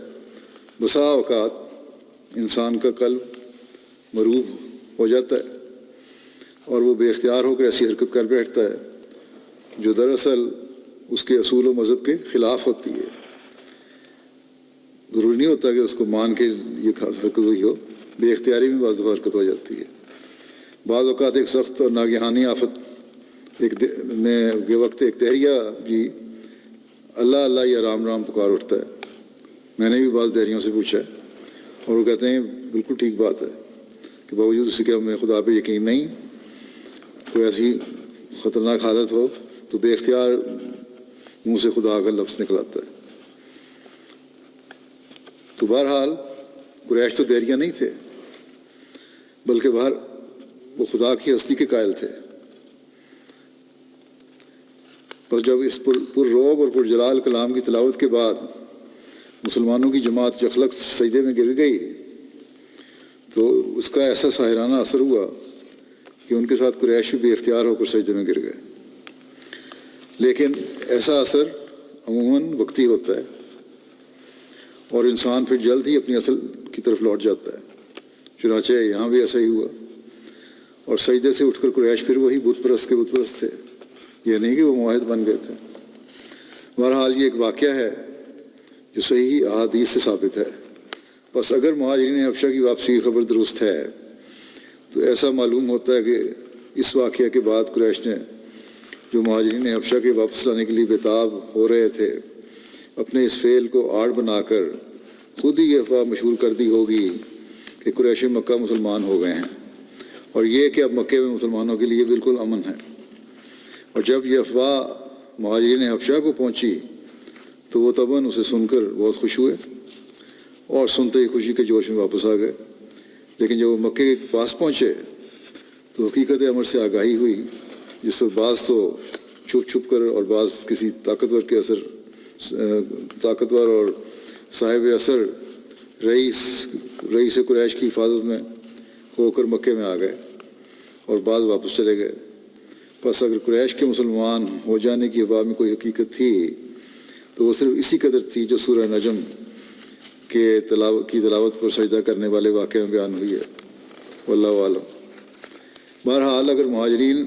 بسا اوقات انسان کا قلب مروب ہو جاتا ہے اور وہ بے اختیار ہو کر ایسی حرکت کر بیٹھتا ہے جو دراصل اس کے اصول و مذہب کے خلاف ہوتی ہے. ضروری نہیں ہوتا کہ اس کو مان کے یہ خاص حرکت ہوئی ہو، بے اختیاری میں بعض دفعہ حرکت ہو جاتی ہے. بعض اوقات ایک سخت اور ناگہانی آفت کے وقت ایک دہریہ بھی اللہ اللہ یا رام رام پکار اٹھتا ہے. میں نے بھی بعض دہریوں سے پوچھا ہے اور وہ کہتے ہیں بالکل ٹھیک بات ہے کہ باوجود اس کے ہمیں خدا پہ یقین نہیں، کوئی ایسی خطرناک حالت ہو تو بے اختیار منہ سے خدا کا لفظ نکل آتا ہے. تو بہرحال قریش تو دہریہ نہیں تھے، بلکہ وہ خدا کی ہستی کے قائل تھے. بس جب اس پر رعب اور پر جلال کلام کی تلاوت کے بعد مسلمانوں کی جماعت یکلخت سجدے میں گر گئی تو اس کا ایسا ساحرانہ اثر ہوا کہ ان کے ساتھ قریش بھی بے اختیار ہو کر سجدے میں گر گئے. لیکن ایسا اثر عموماً وقتی ہوتا ہے اور انسان پھر جلد ہی اپنی اصل کی طرف لوٹ جاتا ہے. چنانچہ یہاں بھی ایسا ہی ہوا اور سجدے سے اٹھ کر قریش پھر وہی بت پرست کے بت پرست تھے، یہ نہیں کہ وہ معاہد بن گئے تھے. بہرحال یہ ایک واقعہ ہے جو صحیح احادیث سے ثابت ہے. بس اگر مہاجرین حبشہ کی واپسی کی خبر درست ہے تو ایسا معلوم ہوتا ہے کہ اس واقعہ کے بعد قریش نے جو مہاجرین حبشہ کے واپس لانے کے لیے بےتاب ہو رہے تھے اپنے اس فعل کو آڑ بنا کر خود ہی یہ افواہ مشہور کر دی ہوگی کہ قریش مکہ مسلمان ہو گئے ہیں اور یہ کہ اب مکے میں مسلمانوں کے لیے بالکل امن ہے. اور جب یہ افواہ مہاجرین حبشہ کو پہنچی تو وہ طبعاً اسے سن کر بہت خوش ہوئے اور سنتے ہی خوشی کے جوش میں واپس آ گئے. لیکن جب وہ مکے کے پاس پہنچے تو حقیقت امر سے آگاہی ہوئی، جس پر بعض تو چھپ چھپ کر اور بعض کسی طاقتور اور صاحب اثر رئیس قریش کی حفاظت میں ہو کر مکے میں آ گئے اور بعض واپس چلے گئے. بس اگر قریش کے مسلمان ہو جانے کی افواہ میں کوئی حقیقت تھی تو وہ صرف اسی قدر تھی جو سورہ نجم کی تلاوت پر سجدہ کرنے والے واقعے میں بیان ہوئی ہے. واللہ عالم. بہرحال اگر مہاجرین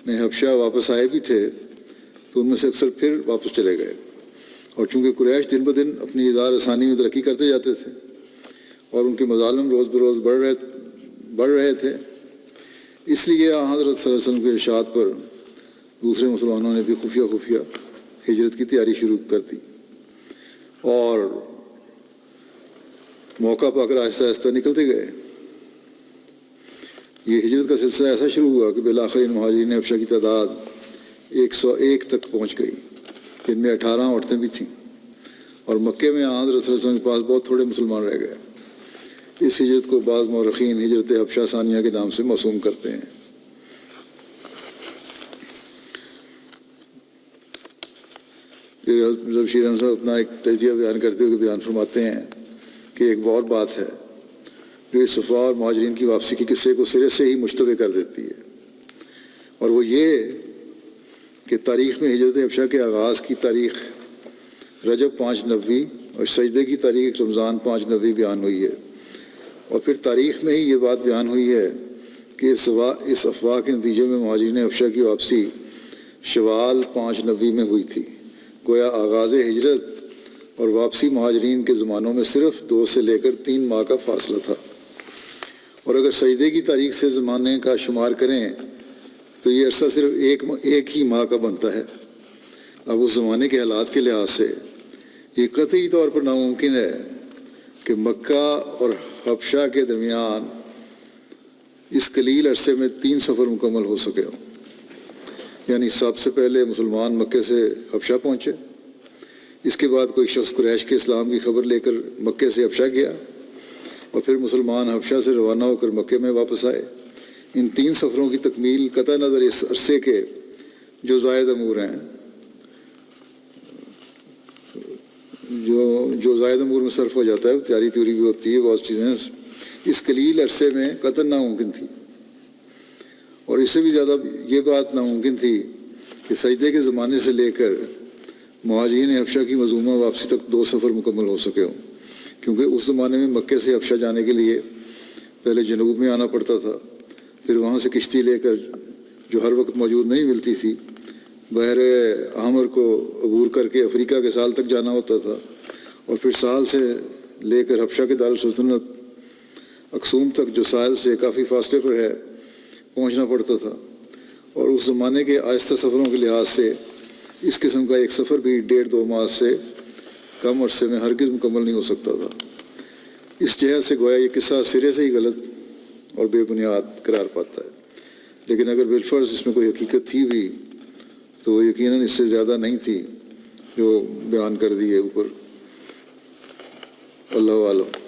نے حبشہ واپس آئے بھی تھے تو ان میں سے اکثر پھر واپس چلے گئے، اور چونکہ قریش دن بدن اپنی اظہار رسانی میں ترقی کرتے جاتے تھے اور ان کے مظالم روز بروز بڑھ رہے تھے، اس لیے حضرت صلی اللہ علیہ وسلم کے ارشاد پر دوسرے مسلمانوں نے بھی خفیہ ہجرت کی تیاری شروع کر دی. اور موقع پا کر آہستہ آہستہ نکلتے گئے۔ یہ ہجرت کا سلسلہ ایسا شروع ہوا کہ بالآخر ان مہاجرین حبشہ کی تعداد 101 تک پہنچ گئی، جن میں 18 عورتیں بھی تھیں، اور مکے میں حضرت صلی اللہ علیہ وسلم کے پاس بہت تھوڑے مسلمان رہ گئے۔ اس ہجرت کو بعض مورخین ہجرت حبشہ ثانیہ کے نام سے موسوم کرتے ہیں۔ پھر حضرت شیر احمد صاحب اپنا ایک تجزیہ بیان کرتے ہوئے بیان فرماتے ہیں کہ ایک اور بات ہے جو اس صفا اور مہاجرین کی واپسی کے قصے کو سرے سے ہی مشتبہ کر دیتی ہے، اور وہ یہ کہ تاریخ میں ہجرت حبشہ کے آغاز کی تاریخ رجب 5 نوی اور سجدے کی تاریخ رمضان 5 نوی بیان ہوئی ہے، اور پھر تاریخ میں ہی یہ بات بیان ہوئی ہے کہ اس افواہ کے نتیجے میں مہاجرین حبشہ کی واپسی شوال 5 نوی میں ہوئی تھی۔ گویا آغاز ہجرت اور واپسی مہاجرین کے زمانوں میں صرف 2 سے لے کر 3 ماہ کا فاصلہ تھا، اور اگر سجدے کی تاریخ سے زمانے کا شمار کریں تو یہ عرصہ صرف ایک ہی ماہ کا بنتا ہے۔ اب اس زمانے کے حالات کے لحاظ سے یہ قطعی طور پر ناممکن ہے کہ مکہ اور حبشہ کے درمیان اس قلیل عرصے میں 3 سفر مکمل ہو سکے ہوں، یعنی سب سے پہلے مسلمان مکے سے حبشہ پہنچے، اس کے بعد کوئی شخص قریش کے اسلام کی خبر لے کر مکے سے حبشہ گیا، اور پھر مسلمان حبشہ سے روانہ ہو کر مکے میں واپس آئے۔ ان 3 سفروں کی تکمیل قطع نظر اس عرصے کے جو زائد امور ہیں، جو زائد امور میں صرف ہو جاتا ہے، تیاری تیوری بھی ہوتی ہے، بہت چیزیں اس قلیل عرصے میں قطعاً ناممکن تھی۔ اور اس سے بھی زیادہ یہ بات ناممکن تھی کہ سجدے کے زمانے سے لے کر مہاجرین حبشہ کی مظلومہ واپسی تک 2 سفر مکمل ہو سکے ہوں، کیونکہ اس زمانے میں مکے سے حبشہ جانے کے لیے پہلے جنوب میں آنا پڑتا تھا، پھر وہاں سے کشتی لے کر جو ہر وقت موجود نہیں ملتی تھی، بحر احمر کو عبور کر کے افریقہ کے ساحل تک جانا ہوتا تھا، اور پھر ساحل سے لے کر حبشہ کے دارالسلطنت اکسوم تک جو ساحل سے کافی فاصلے پر ہے پہنچنا پڑتا تھا۔ اور اس زمانے کے آہستہ سفروں کے لحاظ سے اس قسم کا ایک سفر بھی 1.5-2 ماہ سے کم عرصے میں ہرگز مکمل نہیں ہو سکتا تھا۔ اس جہت سے گویا یہ قصہ سرے سے ہی غلط اور بے بنیاد قرار پاتا ہے، لیکن اگر بالفرض اس میں کوئی حقیقت تھی بھی تو وہ یقیناً اس سے زیادہ نہیں تھی جو بیان کر دی ہے اوپر، اللہ عالم۔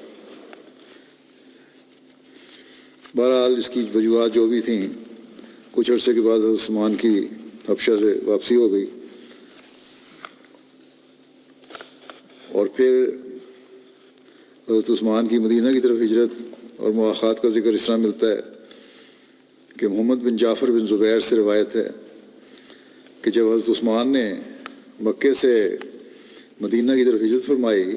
بہرحال اس کی وجوہات جو بھی تھیں، کچھ عرصے کے بعد حضرت عثمان کی حبشہ سے واپسی ہو گئی، اور پھر حضرت عثمان کی مدینہ کی طرف ہجرت اور مواخات کا ذکر اس طرح ملتا ہے کہ محمد بن جعفر بن زبیر سے روایت ہے کہ جب حضرت عثمان نے مکے سے مدینہ کی طرف ہجرت فرمائی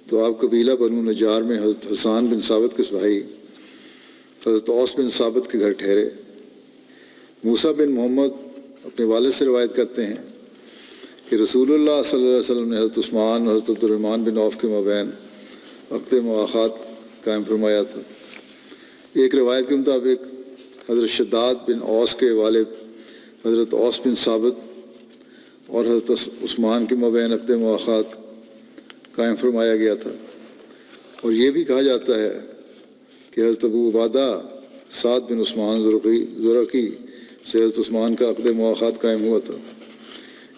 تو آپ قبیلہ بنو نجار میں حضرت حسان بن ثابت کے بھائی حضرت اوس بن ثابت کے گھر ٹھہرے۔ موسیٰ بن محمد اپنے والد سے روایت کرتے ہیں کہ رسول اللہ صلی اللہ علیہ وسلم نے حضرت عثمان اور حضرت عبد الرحمن بن عوف کے مابین عقد مواخات قائم فرمایا تھا۔ ایک روایت کے مطابق حضرت شداد بن اوس کے والد حضرت اوس بن ثابت اور حضرت عثمان کے مابین عقد مواخات قائم فرمایا گیا تھا، اور یہ بھی کہا جاتا ہے کہ حضرت ابو عبادہ سعد بن عثمان زرقی سے حضرت عثمان کا عقد مواخات قائم ہوا تھا۔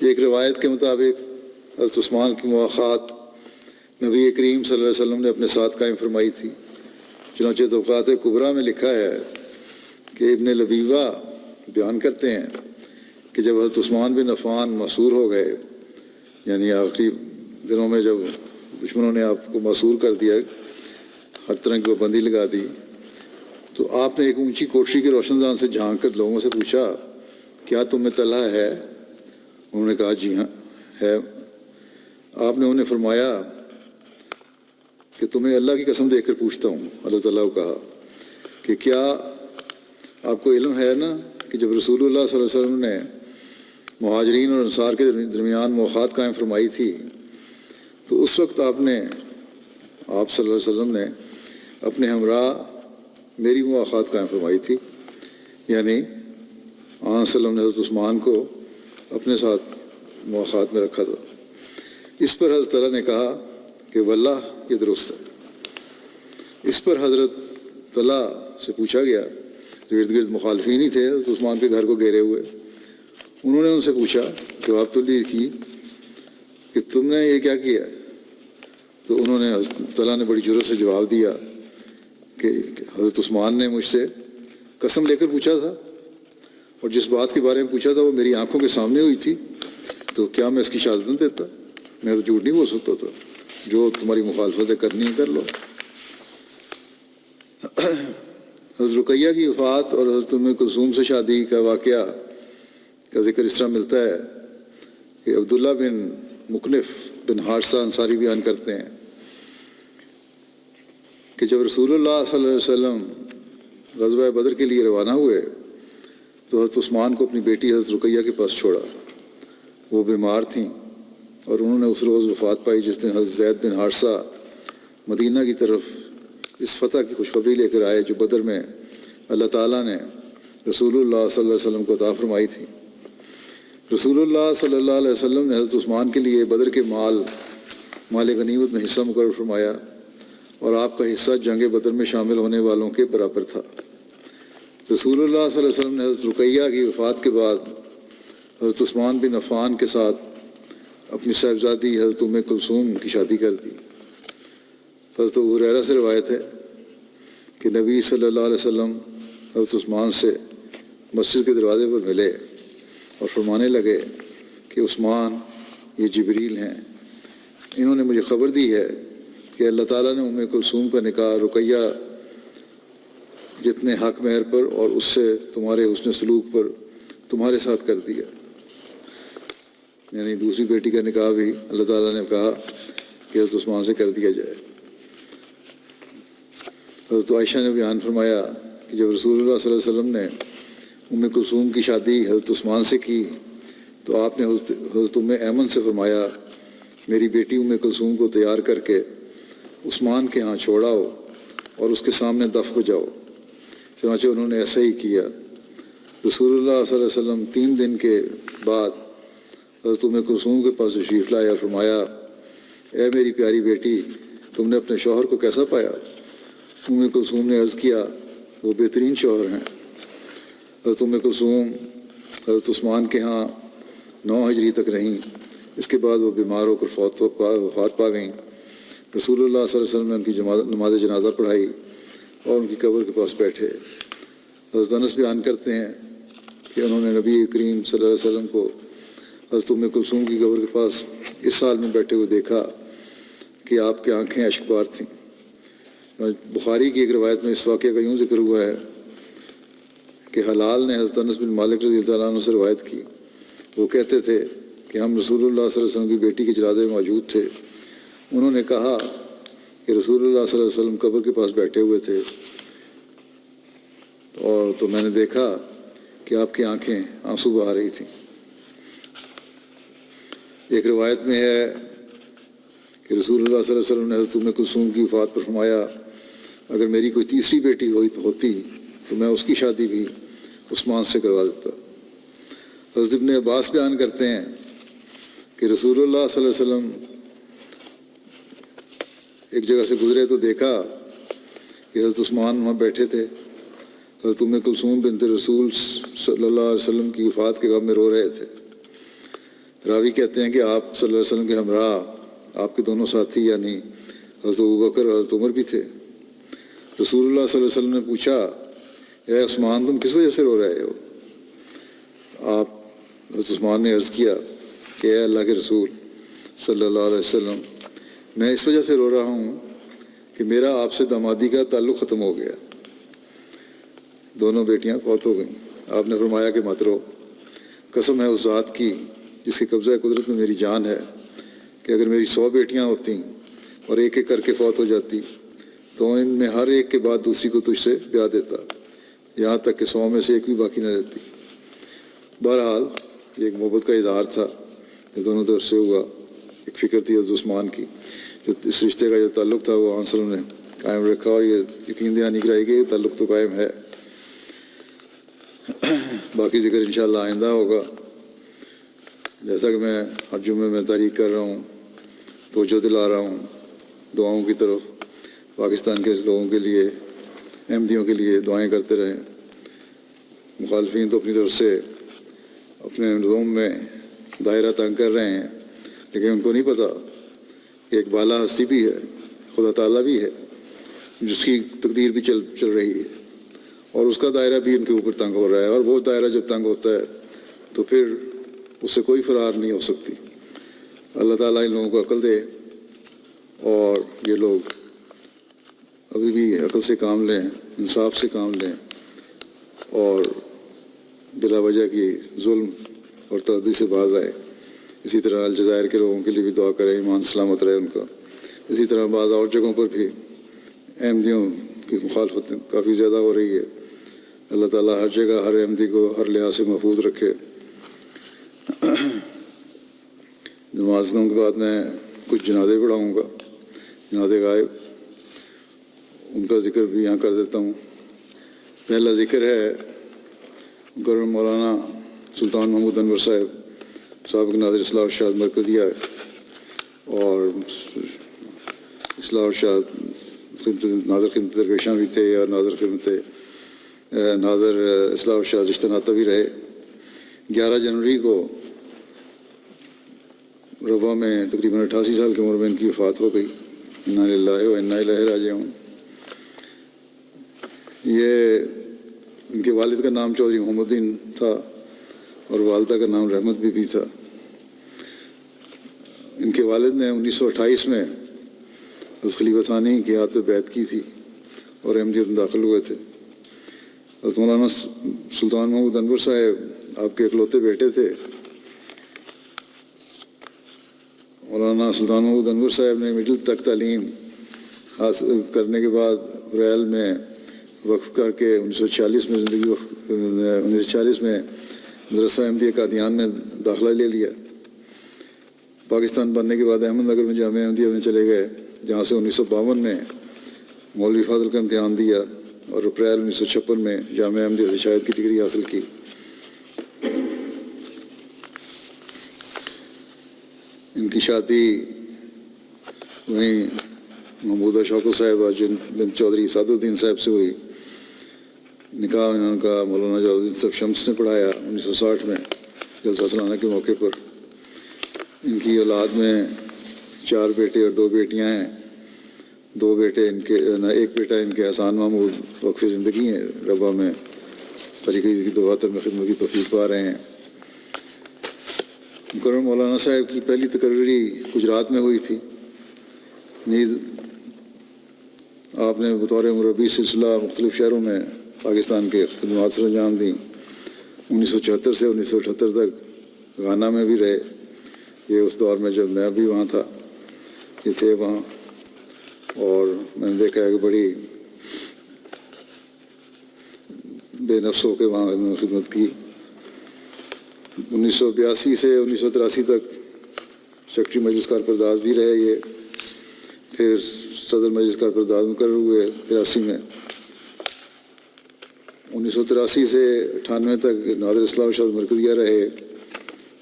ایک روایت کے مطابق حضرت عثمان کی مواخات نبی کریم صلی اللہ علیہ وسلم نے اپنے ساتھ قائم فرمائی تھی۔ چنانچہ طبقات کبریٰ میں لکھا ہے کہ ابن لبیبہ بیان کرتے ہیں کہ جب حضرت عثمان بن عفان مسعور ہو گئے، یعنی آخری دنوں میں جب دشمنوں نے آپ کو مسعور کر دیا، ہر طرح کی پابندی لگا دی، تو آپ نے ایک اونچی کوٹری کے روشن دان سے جھانک کر لوگوں سے پوچھا، کیا تم میں طلحہ ہے؟ انہوں نے کہا جی ہاں ہے۔ آپ نے انہیں فرمایا کہ تمہیں اللہ کی قسم دے کر پوچھتا ہوں، اللہ تعالیٰ کو کہا کہ کیا آپ کو علم ہے نا کہ جب رسول اللہ صلی اللہ علیہ وسلم نے مہاجرین اور انصار کے درمیان مواخات قائم فرمائی تھی تو اس وقت آپ صلی اللہ علیہ وسلم نے اپنے ہمراہ میری مواخات قائم فرمائی تھی، یعنی آن صلی اللہ علیہ وسلم نے حضرت عثمان کو اپنے ساتھ مواخات میں رکھا تھا۔ اس پر حضرت تعالیٰ نے کہا کہ واللہ یہ درست ہے۔ اس پر حضرت طلحہ سے پوچھا گیا، جو ارد گرد مخالفین ہی تھے حضرت عثمان کے گھر کو گھیرے ہوئے، انہوں نے ان سے پوچھا، جواب تبلیغ کی کہ تم نے یہ کیا کیا؟ تو انہوں نے حضرت طلحہ نے بڑی جرأت سے جواب دیا کہ حضرت عثمان نے مجھ سے قسم لے کر پوچھا تھا، اور جس بات کے بارے میں پوچھا تھا وہ میری آنکھوں کے سامنے ہوئی تھی، تو کیا میں اس کی شہادت نہ دیتا؟ میں تو جھوٹ نہیں بول سکتا تھا، جو تمہاری مخالفتیں کرنی ہے کر لو۔ حضرت رقیہ کی وفات اور حضرت ام کلثوم سے شادی کا واقعہ کا ذکر اس طرح ملتا ہے کہ عبداللہ بن مکنف بن حارثہ انصاری بیان کرتے ہیں کہ جب رسول اللہ صلی اللہ علیہ وسلم غزوہ بدر کے لیے روانہ ہوئے تو حضرت عثمان کو اپنی بیٹی حضرت رقیہ کے پاس چھوڑا۔ وہ بیمار تھیں اور انہوں نے اس روز وفات پائی جس دن حضرت زید بن حارثہ مدینہ کی طرف اس فتح کی خوشخبری لے کر آئے جو بدر میں اللہ تعالیٰ نے رسول اللہ صلی اللہ علیہ وسلم کو عطا فرمائی تھی۔ رسول اللہ صلی اللہ علیہ وسلم نے حضرت عثمان کے لیے بدر کے مال غنیمت میں حصہ مقرر فرمایا، اور آپ کا حصہ جنگ بدر میں شامل ہونے والوں کے برابر تھا۔ رسول اللہ صلی اللہ علیہ وسلم نے حضرت رقیہ کی وفات کے بعد حضرت عثمان بن عفان کے ساتھ اپنی صاحبزادی حضرت ام کلثوم کی شادی کر دی۔ حضرت ابو ہریرہ سے روایت ہے کہ نبی صلی اللہ علیہ وسلم حضرت عثمان سے مسجد کے دروازے پر ملے اور فرمانے لگے کہ عثمان، یہ جبریل ہیں، انہوں نے مجھے خبر دی ہے کہ اللہ تعالیٰ نے ام کلثوم کا نکاح رقیہ جتنے حق مہر پر اور اس سے تمہارے حسن سلوک پر تمہارے ساتھ کر دیا۔ یعنی دوسری بیٹی کا نکاح بھی اللہ تعالیٰ نے کہا کہ حضرت عثمان سے کر دیا جائے۔ حضرت عائشہ نے بیان فرمایا کہ جب رسول اللہ صلی اللہ علیہ وسلم نے ام کلثوم کی شادی حضرت عثمان سے کی تو آپ نے حضرت ام ایمن سے فرمایا، میری بیٹی ام کلثوم کو تیار کر کے عثمان کے ہاں چھوڑاؤ اور اس کے سامنے دف بجاؤ۔ چنانچہ انہوں نے ایسا ہی کیا۔ رسول اللہ صلی اللہ علیہ وسلم 3 دن کے بعد حضرت ام کلثوم کے پاس تشریف لائے اور فرمایا، اے میری پیاری بیٹی، تم نے اپنے شوہر کو کیسا پایا؟ ام کلثوم نے عرض کیا، وہ بہترین شوہر ہیں۔ حضرت ام کلثوم حضرت عثمان کے ہاں 9 ہجری تک رہیں، اس کے بعد وہ بیمار ہو کر وفات پا گئیں۔ رسول اللہ صلی اللہ علیہ وسلم نے ان کی نماز جنازہ پڑھائی اور ان کی قبر کے پاس بیٹھے۔ حضرت انس بیان کرتے ہیں کہ انہوں نے نبی کریم صلی اللہ علیہ وسلم کو حضرت ام کلثوم کی قبر کے پاس اس حال میں بیٹھے ہوئے دیکھا کہ آپ کی آنکھیں اشک بار تھیں۔ بخاری کی ایک روایت میں اس واقعے کا یوں ذکر ہوا ہے کہ حلال نے حضرت انس بن مالک رضی اللہ عنہ سے روایت کی، وہ کہتے تھے کہ ہم رسول اللہ صلی اللہ علیہ وسلم کی بیٹی کے جنازے میں موجود تھے۔ انہوں نے کہا کہ رسول اللہ صلی اللہ علیہ وسلم قبر کے پاس بیٹھے ہوئے تھے، اور تو میں نے دیکھا کہ آپ کی آنکھیں آنسو بہا رہی تھیں۔ ایک روایت میں ہے کہ رسول اللہ صلی اللہ علیہ وسلم نے حضرت ام کلثوم کی وفات پر فرمایا، اگر میری کوئی تیسری بیٹی ہوتی تو میں اس کی شادی بھی عثمان سے کروا دیتا۔ حضرت ابن عباس بیان کرتے ہیں کہ رسول اللہ صلی اللہ علیہ وسلم ایک جگہ سے گزرے تو دیکھا کہ حضرت عثمان وہاں بیٹھے تھے۔ حضرت ام کلثوم بنت رسول صلی اللہ علیہ وسلم کی وفات کے غم میں رو رہے تھے۔ راوی کہتے ہیں کہ آپ صلی اللہ علیہ وسلم کے ہمراہ آپ کے دونوں ساتھی یعنی حضرت ابوبکر اور حضرت عمر بھی تھے۔ رسول اللہ صلی اللہ علیہ وسلم نے پوچھا، اے عثمان، تم کس وجہ سے رو رہے ہو؟ آپ حضرت عثمان نے عرض کیا کہ اے اللہ کے رسول صلی اللہ علیہ وسلم، میں اس وجہ سے رو رہا ہوں کہ میرا آپ سے دامادی کا تعلق ختم ہو گیا۔ دونوں بیٹیاں فوت ہو گئیں۔ آپ نے فرمایا کہ مت رو، قسم ہے اس ذات کی جس کے قبضہ قدرت میں میری جان ہے کہ اگر میری 100 بیٹیاں ہوتیں اور ایک ایک کر کے فوت ہو جاتی تو ان میں ہر ایک کے بعد دوسری کو تجھ سے بیاہ دیتا، یہاں تک کہ 100 میں سے ایک بھی باقی نہ رہتی۔ بہرحال یہ ایک محبت کا اظہار تھا جو دونوں طرف سے ہوا، ایک فکر تھی حضرت عثمان کی، جو اس رشتے کا جو تعلق تھا وہ آن صلی نے قائم رکھا، اور یہ یقین دہانی کرائی کہ یہ تعلق تو قائم ہے۔ باقی ذکر انشاءاللہ آئندہ ہوگا۔ جیسا کہ میں ہر جمعے میں تاریخ کر رہا ہوں توجہ دلا رہا ہوں دعاؤں کی طرف. پاکستان کے لوگوں کے لیے، احمدیوں کے لیے دعائیں کرتے رہیں. مخالفین تو اپنی طرف سے اپنے لوم میں دائرہ تنگ کر رہے ہیں، لیکن ان کو نہیں پتہ کہ ایک بالا ہستی بھی ہے، خدا تعالیٰ بھی ہے، جس کی تقدیر بھی چل رہی ہے، اور اس کا دائرہ بھی ان کے اوپر تنگ ہو رہا ہے. اور وہ دائرہ جب تنگ ہوتا ہے تو پھر اس سے کوئی فرار نہیں ہو سکتی. اللہ تعالیٰ ان لوگوں کو عقل دے اور یہ لوگ ابھی بھی عقل سے کام لیں، انصاف سے کام لیں، اور بلا وجہ کی ظلم اور تعدی سے باز آئے. اسی طرح الجزائر کے لوگوں کے لیے بھی دعا کریں، ایمان سلامت رہے ان کا. اسی طرح بعض اور جگہوں پر بھی احمدیوں کی مخالفت کافی زیادہ ہو رہی ہے. اللہ تعالیٰ ہر جگہ ہر احمدی کو ہر لحاظ سے محفوظ رکھے. نمازوں کے بعد میں کچھ جنازے پڑھاؤں گا، جنازے غائب، ان کا ذکر بھی یہاں کر دیتا ہوں. پہلا ذکر ہے گورنر مولانا سلطان محمود انور صاحب، سابق ناظر اصلاح ارشاد مرکزیہ اور اصلاح ارشاد ناظر خدمت درویشاں بھی تھے، اور ناظر اصلاح ارشاد رشتہ ناطہ بھی رہے. 11 جنوری کو روا میں تقریباً 88 سال کی عمر میں ان کی وفات ہو گئی. انا للہ و انا الیہ راجعون. یہ ان کے والد کا نام چودھری محمد الدین تھا اور والدہ کا نام رحمت بی بی تھا. ان کے والد نے 1928 میں حضرت خلیفہ ثانی کی ہاتھ پہ بیعت کی تھی اور احمدیت میں داخل ہوئے تھے. حضرت مولانا سلطان محمود انور صاحب آپ کے اکلوتے بیٹے تھے. مولانا سلطان محمود انور صاحب نے مڈل تک تعلیم حاصل کرنے کے بعد ریل میں وقف کر کے 1946 میں مدرسہ احمدیہ قادیان میں داخلہ لے لیا. پاکستان بننے کے بعد احمد نگر میں جامعہ احمدیہ میں چلے گئے، جہاں سے 1952 میں مولوی فاضل کا امتحان دیا اور اپریل 1956 میں جامعہ احمدیہ سے شاہد کی ڈگری حاصل کی. ان کی شادی وہیں محمودہ شوکت صاحبہ بن چودھری سعد الدین صاحب سے ہوئی. نکاح انہوں کا مولانا جلال الدین صاحب شمس نے پڑھایا 1960 میں جلسہ سالانہ کے موقع پر. ان کی اولاد میں 4 بیٹے اور 2 بیٹیاں ہیں. 2 بیٹے ان کے، ایک بیٹا ان کے احسان محمود وقف زندگی ہیں، ربا میں طریقے کی دفاتر میں خدمت کی توفیق پا رہے ہیں. گورنر مولانا صاحب کی پہلی تقرری گجرات میں ہوئی تھی. نیز آپ نے بطور مربی سلسلہ مختلف شہروں میں پاکستان کے خدمات سر انجام دیں. 1974 سے 1978 تک گانا میں بھی رہے. یہ اس دور میں جب میں بھی وہاں تھا، یہ تھے وہاں، اور میں نے دیکھا ہے کہ بڑی بے نفس ہو کے وہاں خدمت کی. 1982 سے 1983 تک سیکرٹری مجلس کارپرداز بھی رہے یہ. پھر صدر مجلس کارپرداز مقرر ہوئے 83 میں. 1983 سے 98 تک ناظر اصلاح ارشاد مرکزیہ رہے.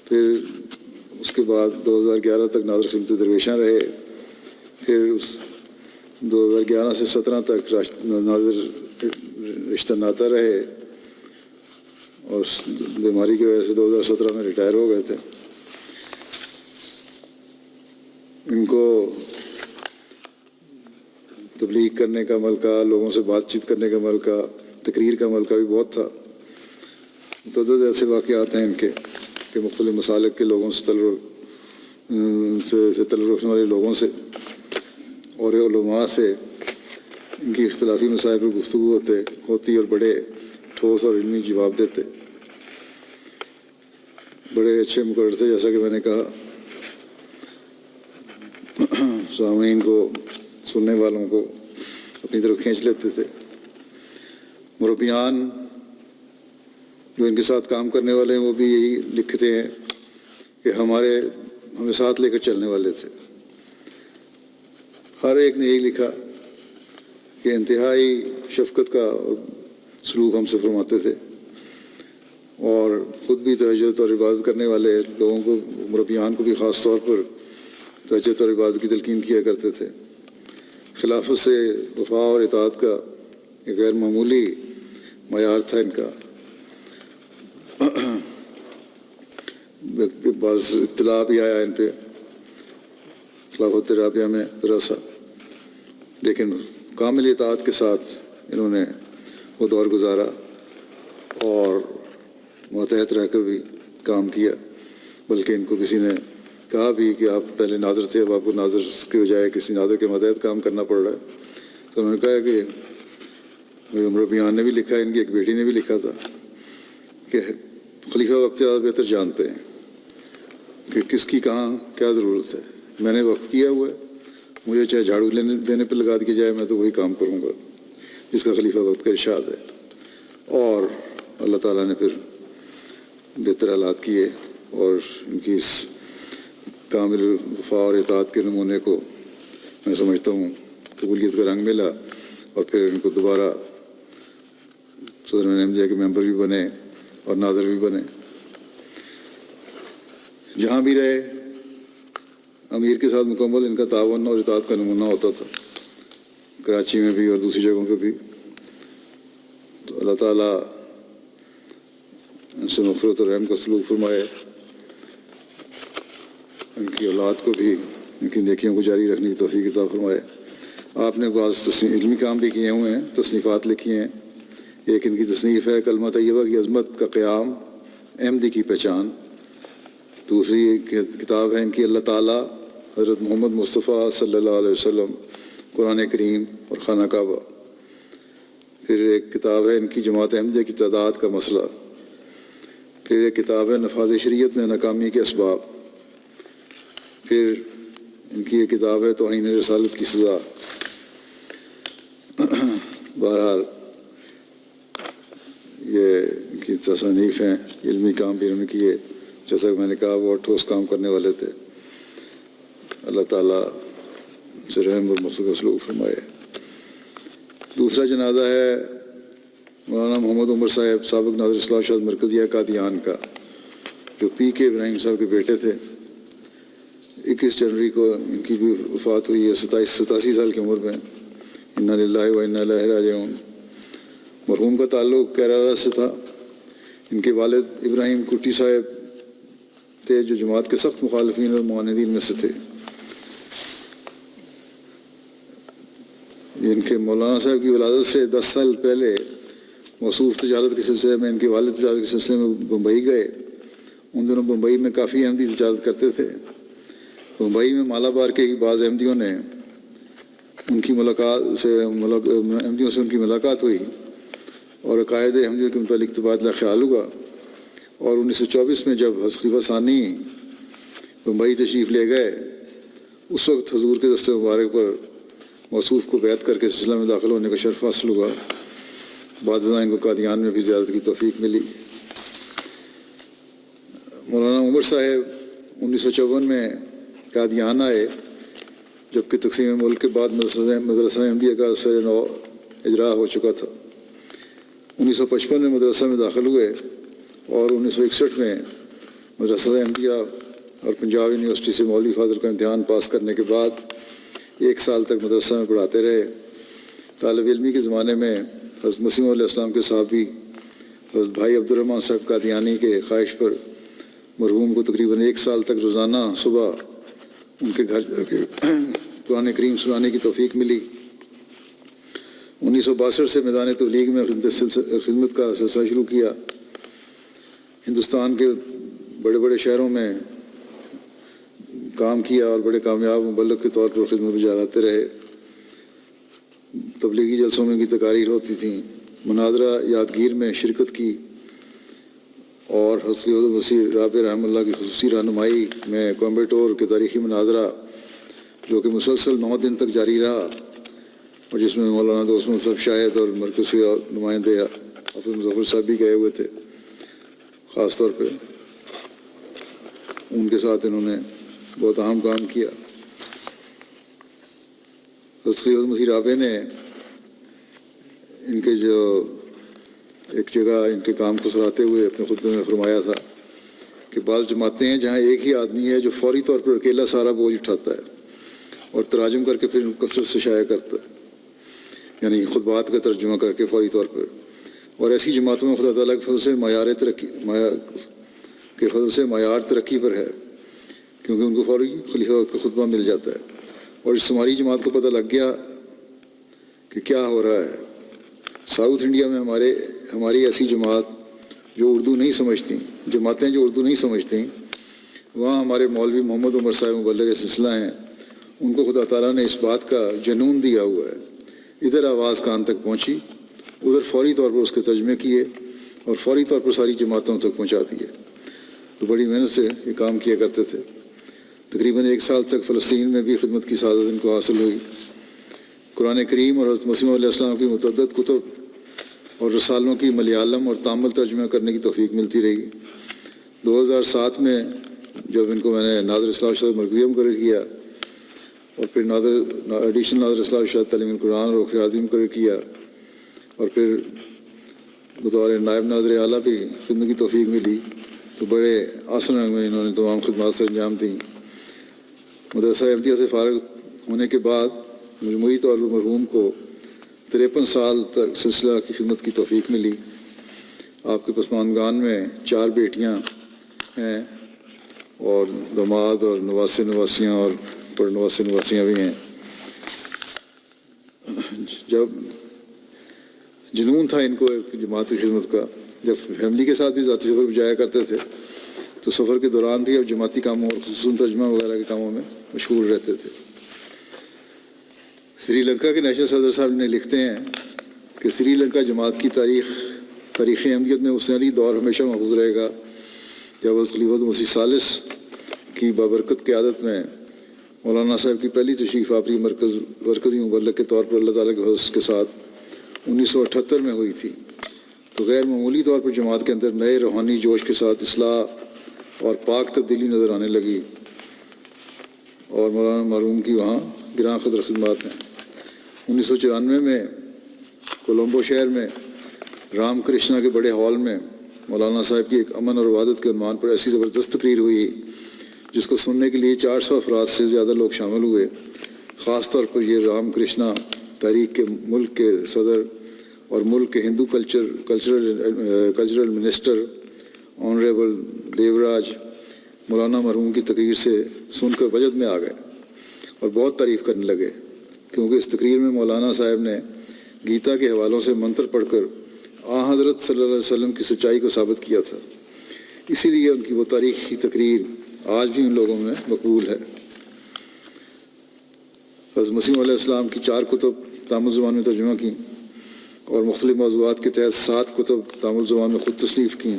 پھر اس کے بعد 2011 تک ناظر خدمت درویشاں رہے. پھر 2011 سے 17 تک ناظر رشتہ ناطہ رہے، اور بیماری کی وجہ سے 2017 میں ریٹائر ہو گئے تھے. ان کو تبلیغ کرنے کا ملکہ، لوگوں سے بات چیت کرنے کا ملکہ، تقریر کا ملکہ بھی بہت تھا. متعدد ایسے واقعات ہیں ان کے کہ مختلف مسالک کے لوگوں سے تعلق رکھنے والے لوگوں سے اور علماء سے ان کی اختلافی مسائل پر گفتگو ہوتی اور بڑے ٹھوس اور علمی جواب دیتے. بڑے اچھے مقرر تھے، جیسا کہ میں نے کہا. سامعین کو، سننے والوں کو اپنی طرف کھینچ لیتے تھے. مربیان جو ان کے ساتھ کام کرنے والے ہیں وہ بھی یہی لکھتے ہیں کہ ہمیں ساتھ لے کر چلنے والے تھے. ہر ایک نے یہی لکھا کہ انتہائی شفقت کا سلوک ہم سے فرماتے تھے، اور خود بھی تہجد اور عبادت کرنے والے لوگوں کو، مربیان کو بھی خاص طور پر تہجد اور عبادت کی تلقین کیا کرتے تھے۔ خلافت سے وفا اور اطاعت کا ایک غیر معمولی معیار تھا ان کا۔ بعض ابتلاء بھی آیا ان پہ خلافت رابعہ میں ذرا سا، لیکن کامل اطاعت کے ساتھ انہوں نے وہ دور گزارا اور ماتحت رہ کر بھی کام کیا، بلکہ ان کو کسی نے کہا بھی کہ آپ پہلے ناظر تھے، اب آپ کو ناظر کے بجائے کسی ناظر کے ماتحت کام کرنا پڑ رہا ہے۔ تو انہوں نے کہا کہ میرے عمر بیان نے بھی لکھا ہے، ان کی ایک بیٹی نے بھی لکھا تھا کہ خلیفہ وقت زیادہ بہتر جانتے ہیں کہ کس کی کہاں کیا ضرورت ہے۔ میں نے وقف کیا ہوا ہے، مجھے چاہے جھاڑو دینے پہ لگا دیا جائے، میں تو وہی کام کروں گا جس کا خلیفہ وقت کا ارشاد ہے۔ اور اللہ تعالیٰ نے پھر بہتر حالات کیے اور ان کی اس کامل وفا اور اطاعت کے نمونے کو میں سمجھتا ہوں قبولیت کا رنگ ملا، اور پھر ان کو دوبارہ صدر احمدیہ کے ممبر بھی بنے اور ناظر بھی بنے۔ جہاں بھی رہے امیر کے ساتھ مکمل ان کا تعاون اور اطاعت کا نمونہ ہوتا تھا، کراچی میں بھی اور دوسری جگہوں پہ بھی۔ تو اللہ تعالیٰ ان سے مغفرت اور رحم کا سلوک فرمائے، ان کی اولاد کو بھی ان کی نیکیوں کو جاری رکھنے کی توفیق عطا فرمائے۔ آپ نے بعض علمی کام بھی کیے ہوئے ہیں، تصنیفات لکھی ہیں۔ ایک ان کی تصنیف ہے کلمہ طیبہ کی عظمت کا قیام، احمدی کی پہچان۔ دوسری کتاب ہے ان کی اللہ تعالیٰ، حضرت محمد مصطفیٰ صلی اللہ علیہ وسلم، قرآن کریم اور خانہ کعبہ۔ پھر ایک کتاب ہے ان کی جماعت احمدیہ کی تعداد کا مسئلہ۔ پھر ایک کتاب ہے نفاذ شریعت میں ناکامی کے اسباب۔ پھر ان کی ایک کتاب ہے توہین رسالت کی سزا۔ بہرحال یہ ان کی تصانیف ہیں، علمی کام بھی انہوں نے کیے، جیسا کہ میں نے کہا وہ ٹھوس کام کرنے والے تھے۔ اللہ تعالیٰ سے رحم اور مغفرت کا سلوک فرمائے۔ دوسرا جنازہ ہے مولانا محمد عمر صاحب، سابق ناظر اصلاح شاد مرکزیہ قادیان کا، جو پی کے ابراہیم صاحب کے بیٹے تھے۔ 21 جنوری کو ان کی بھی وفات ہوئی ہے 87 سال کی عمر میں۔ انا للہ و انا الیہ راجعون۔ مرحوم کا تعلق کیرالہ سے تھا۔ ان کے والد ابراہیم کٹی صاحب تھے جو جماعت کے سخت مخالفین اور معاندین میں سے تھے۔ ان کے مولانا صاحب کی ولادت سے 10 سال پہلے موصوف تجارت کے سلسلے میں ان کے والد تجارت کے سلسلے میں بمبئی گئے۔ ان دنوں بمبئی میں کافی احمدی تجارت کرتے تھے۔ بمبئی میں مالابار کے ہی بعض احمدیوں نے ان کی احمدیوں سے ان کی ملاقات ہوئی اور عقائد احمدیت کے متعلق تبادلہ خیال ہوا، اور 1924 میں جب حضرت خلیفہ ثانی بمبئی تشریف لے گئے، اس وقت حضور کے دست مبارک پر موصوف کو بیعت کر کے سلسلہ میں داخل ہونے کا شرف حاصل ہوا۔ بعد ازاں ان کو قادیان میں بھی زیارت کی توفیق ملی۔ مولانا عمر صاحب 1954 میں قادیان آئے، جبکہ تقسیم ملک کے بعد مدرسہ احمدیہ کا سر نو اجرا ہو چکا تھا۔ 1955 میں مدرسہ میں داخل ہوئے اور 1961 میں مدرسہ احمدیہ اور پنجاب یونیورسٹی سے مولوی فاضل کا امتحان پاس کرنے کے بعد 1 سال تک مدرسہ میں پڑھاتے رہے۔ طالب علمی کے زمانے میں حضرت مسیح علیہ السلام کے صحابی حضرت بھائی عبدالرحمٰن صاحب قادیانی کے خواہش پر مرحوم کو تقریباً 1 سال تک روزانہ صبح ان کے گھر جا کے قرآن کریم سنانے کی توفیق ملی۔ 1962 سے میدان تبلیغ میں خدمت کا سلسلہ شروع کیا۔ ہندوستان کے بڑے بڑے شہروں میں کام کیا اور بڑے کامیاب مبلغ کے طور پر خدمت جاتے رہے۔ تبلیغی جلسوں میں ان کی تقاریر ہوتی تھیں، مناظرہ یادگیر میں شرکت کی، اور حضرت مسیح رابع رحمہ اللہ کی خصوصی رہنمائی میں کوئمبٹور کے تاریخی مناظرہ جو کہ مسلسل 9 دن تک جاری رہا، اور جس میں مولانا دوست صاحب شاہد اور مرکزی اور نمائندے حافظ مظفر صاحب بھی گئے ہوئے تھے۔ خاص طور پہ ان کے ساتھ انہوں نے بہت اہم کام کیا۔ حضرت مسیح رابع نے ان کے ایک جگہ ان کے کام کو سراہتے ہوئے اپنے خطبے میں فرمایا تھا کہ بعض جماعتیں ہیں جہاں ایک ہی آدمی ہے جو فوری طور پر اکیلا سارا بوجھ اٹھاتا ہے اور تراجم کر کے پھر ان کو کثرت سے شائع کرتا ہے، یعنی خطبات کا ترجمہ کر کے فوری طور پر. اور ایسی جماعتوں میں خدا تعالیٰ کے فضل سے معیار ترقی پر ہے، کیونکہ ان کو فوری خلیفہ وقت کا خطبہ مل جاتا ہے. اور اس شمالی جماعت کو پتہ لگ گیا کہ کیا ہو رہا ہے. ساؤتھ انڈیا میں ہماری ایسی جماعت جو اردو نہیں سمجھتی، جماعتیں جو اردو نہیں سمجھتی، وہاں ہمارے مولوی محمد عمر صاحب مبلغ سلسلہ ہیں، ان کو خدا تعالیٰ نے اس بات کا جنون دیا ہوا ہے. ادھر آواز کان تک پہنچی، ادھر فوری طور پر اس کے ترجمے کیے اور فوری طور پر ساری جماعتوں تک پہنچا دیے. تو بڑی محنت سے یہ کام کیا کرتے تھے. تقریباً 1 سال تک فلسطین میں بھی خدمت کی سعادت ان کو حاصل ہوئی. قرآن کریم اور حضرت مسیح علیہ السلام کی متعدد کتب اور رسالوں کی ملیالم اور تامل ترجمہ کرنے کی توفیق ملتی رہی. 2007 میں جب ان کو میں نے ناظر اصلاح شاہ مرکزیہ مقرر کیا اور پھر ایڈیشنل ناظر اصلاح شاہ تعلیم القرآن اور خیاضی مقرر کیا اور پھر بطور نائب ناظر اعلیٰ بھی خدمت کی توفیق ملی، تو بڑے آسن رنگ میں انہوں نے تمام خدمات سے انجام دیں. مدرسہ احمدیہ سے فارغ ہونے کے بعد مجموعی طور پر مرحوم کو 53 سال تک سلسلہ کی خدمت کی توفیق ملی. آپ کے پسماندگان میں 4 بیٹیاں ہیں اور داماد اور نواسے نواسیاں اور پڑنواسے نواسیاں بھی ہیں. جب جنون تھا ان کو جماعت کی خدمت کا، جب فیملی کے ساتھ بھی ذاتی سفر پہ جایا کرتے تھے تو سفر کے دوران بھی اب جماعتی کاموں اور خصوصاً ترجمہ وغیرہ کے کاموں میں مشغول رہتے تھے. سری لنکا کے نیشنل صدر صاحب نے لکھتے ہیں کہ سری لنکا جماعت کی تاریخ احمدیت میں حسینی دور ہمیشہ محفوظ رہے گا جب حضرت خلیفۃ مسیح ثالث کی بابرکت قیادت میں مولانا صاحب کی پہلی تشریف آوری مرکزی مبلغ کے طور پر اللہ تعالیٰ کے فضل کے ساتھ 1978 میں ہوئی تھی. تو غیر معمولی طور پر جماعت کے اندر نئے روحانی جوش کے ساتھ اصلاح اور پاک تبدیلی نظر آنے لگی اور مولانا مرحوم کی وہاں گراں قدر خدمات ہیں. 1994 میں کولمبو شہر میں رام کرشنا کے بڑے ہال میں مولانا صاحب کی ایک امن اور وحدت کے عنوان پر ایسی زبردست تقریر ہوئی جس کو سننے کے لیے 400 افراد سے زیادہ لوگ شامل ہوئے. خاص طور پر یہ رام کرشنا تحریک کے ملک کے صدر اور ملک کے ہندو کلچرل منسٹر آنریبل دیوراج مولانا مرحوم کی تقریر سے سن کر وجد میں آ گئے اور بہت تعریف کرنے لگے، کیونکہ اس تقریر میں مولانا صاحب نے گیتا کے حوالوں سے منتر پڑھ کر حضرت صلی اللہ علیہ وسلم کی سچائی کو ثابت کیا تھا. اسی لیے ان کی وہ تاریخی تقریر آج بھی ان لوگوں میں مقبول ہے. حضرت مسیح علیہ السلام کی 4 کتب تامل زبان میں ترجمہ کی اور مختلف موضوعات کے تحت 7 کتب تامل زبان میں خود تصنیف کیں.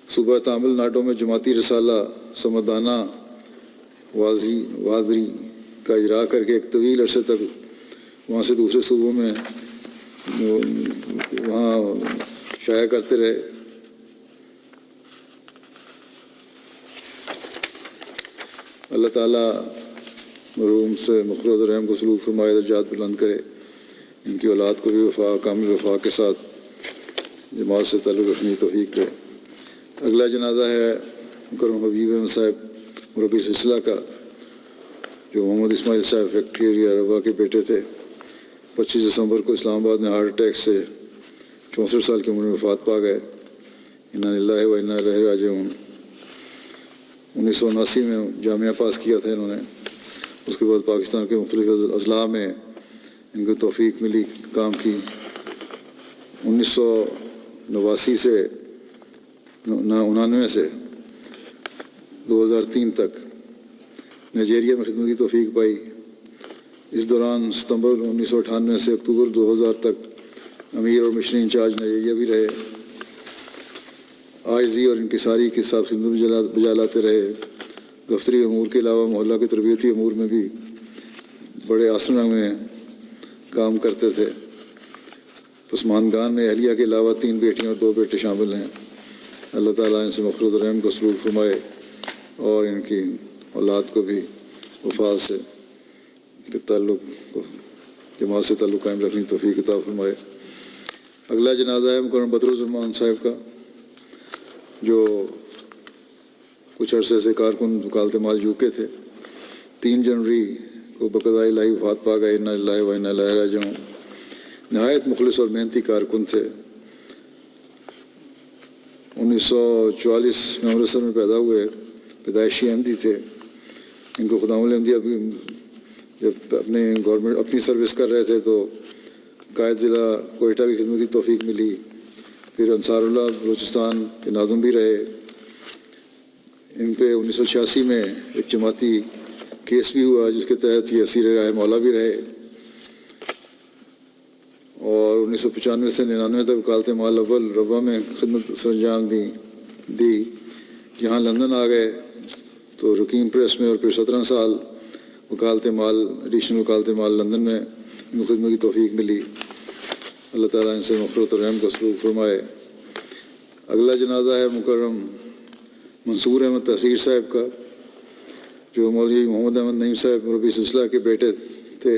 صوبہ تامل ناڈو میں جماعتی رسالہ سمدانہ وازری کا اجرا کر کے ایک طویل عرصے تک وہاں سے دوسرے صوبوں میں وہاں شائع کرتے رہے. اللہ تعالیٰ مرحوم سے مخلوط رحم کو سلوک فرمائے، درجات بلند کرے. ان کی اولاد کو بھی کامل وفا کے ساتھ جماعت سے تعلق رکھنے کی توفیق دے. اگلا جنازہ ہے مکرم حبیب احمد صاحب مربی سلسلہ کا، جو محمد اسماعیل صاحب فیکٹری ایریا روا کے بیٹے تھے. 25 دسمبر کو اسلام آباد میں ہارٹ اٹیک سے 64 سال کی عمر میں وفات پا گئے. انا للہ و انا الیہ راجعون. 1979 میں جامعہ پاس کیا تھا انہوں نے. اس کے بعد پاکستان کے مختلف اضلاع میں ان کو توفیق ملی کام کی. 1989 سے 2003 تک نائجیریا میں خدمت کی توفیق پائی. اس دوران ستمبر 1998 سے اکتوبر 2000 تک امیر اور مشنری انچارج نائجیریا بھی رہے. عاجزی اور انکساری کے ساتھ خدمت بجا لاتے رہے. دفتری امور کے علاوہ محلہ کے تربیتی امور میں بھی بڑے آسن رنگ میں کام کرتے تھے. پسماندگان میں اہلیہ کے علاوہ 3 بیٹیاں اور 2 بیٹے شامل ہیں. اللہ تعالیٰ ان سے مغفرت و رحم کو سلوک فرمائے اور ان کی اولاد کو بھی وفات سے جماعت سے تعلق قائم رکھنے کی توفیق عطا فرمائے. اگلا جنازہ ہے مکرم بدر الرحمان صاحب کا، جو کچھ عرصے سے کارکن وکالت مال یو کے تھے۔ 3 جنوری کو بقضاء الہی وفات پا گئے، انا للہ و انا الیہ راجعون۔ نہایت مخلص اور محنتی کارکن تھے۔ 1944 میں امرتسر میں پیدا ہوئے، پیدائشی احمدی تھے۔ ان کو خدام الاحمدیہ جب اپنی سروس کر رہے تھے تو قائد ضلع کوئٹہ کی خدمت کی توفیق ملی۔ پھر انصار اللہ بلوچستان کے ناظم بھی رہے۔ ان پہ 1986 میں ایک جماعتی کیس بھی ہوا جس کے تحت یہ اسیر رائے مولا بھی رہے، اور 1995 سے 99 تک وکالت مال اول روا میں خدمت سر انجام دی۔ یہاں لندن آ گئے تو رکین پریس میں، اور پھر 17 سال وکالت مال ایڈیشنل وکالت مال لندن میں ان کو خدمت کی توفیق ملی۔ اللہ تعالیٰ ان سے مغفرت و رحم کا سلوک فرمائے۔ اگلا جنازہ ہے مکرم منصور احمد تحصیر صاحب کا، جو مولوی محمد احمد نعیم صاحب مربی سلسلہ کے بیٹے تھے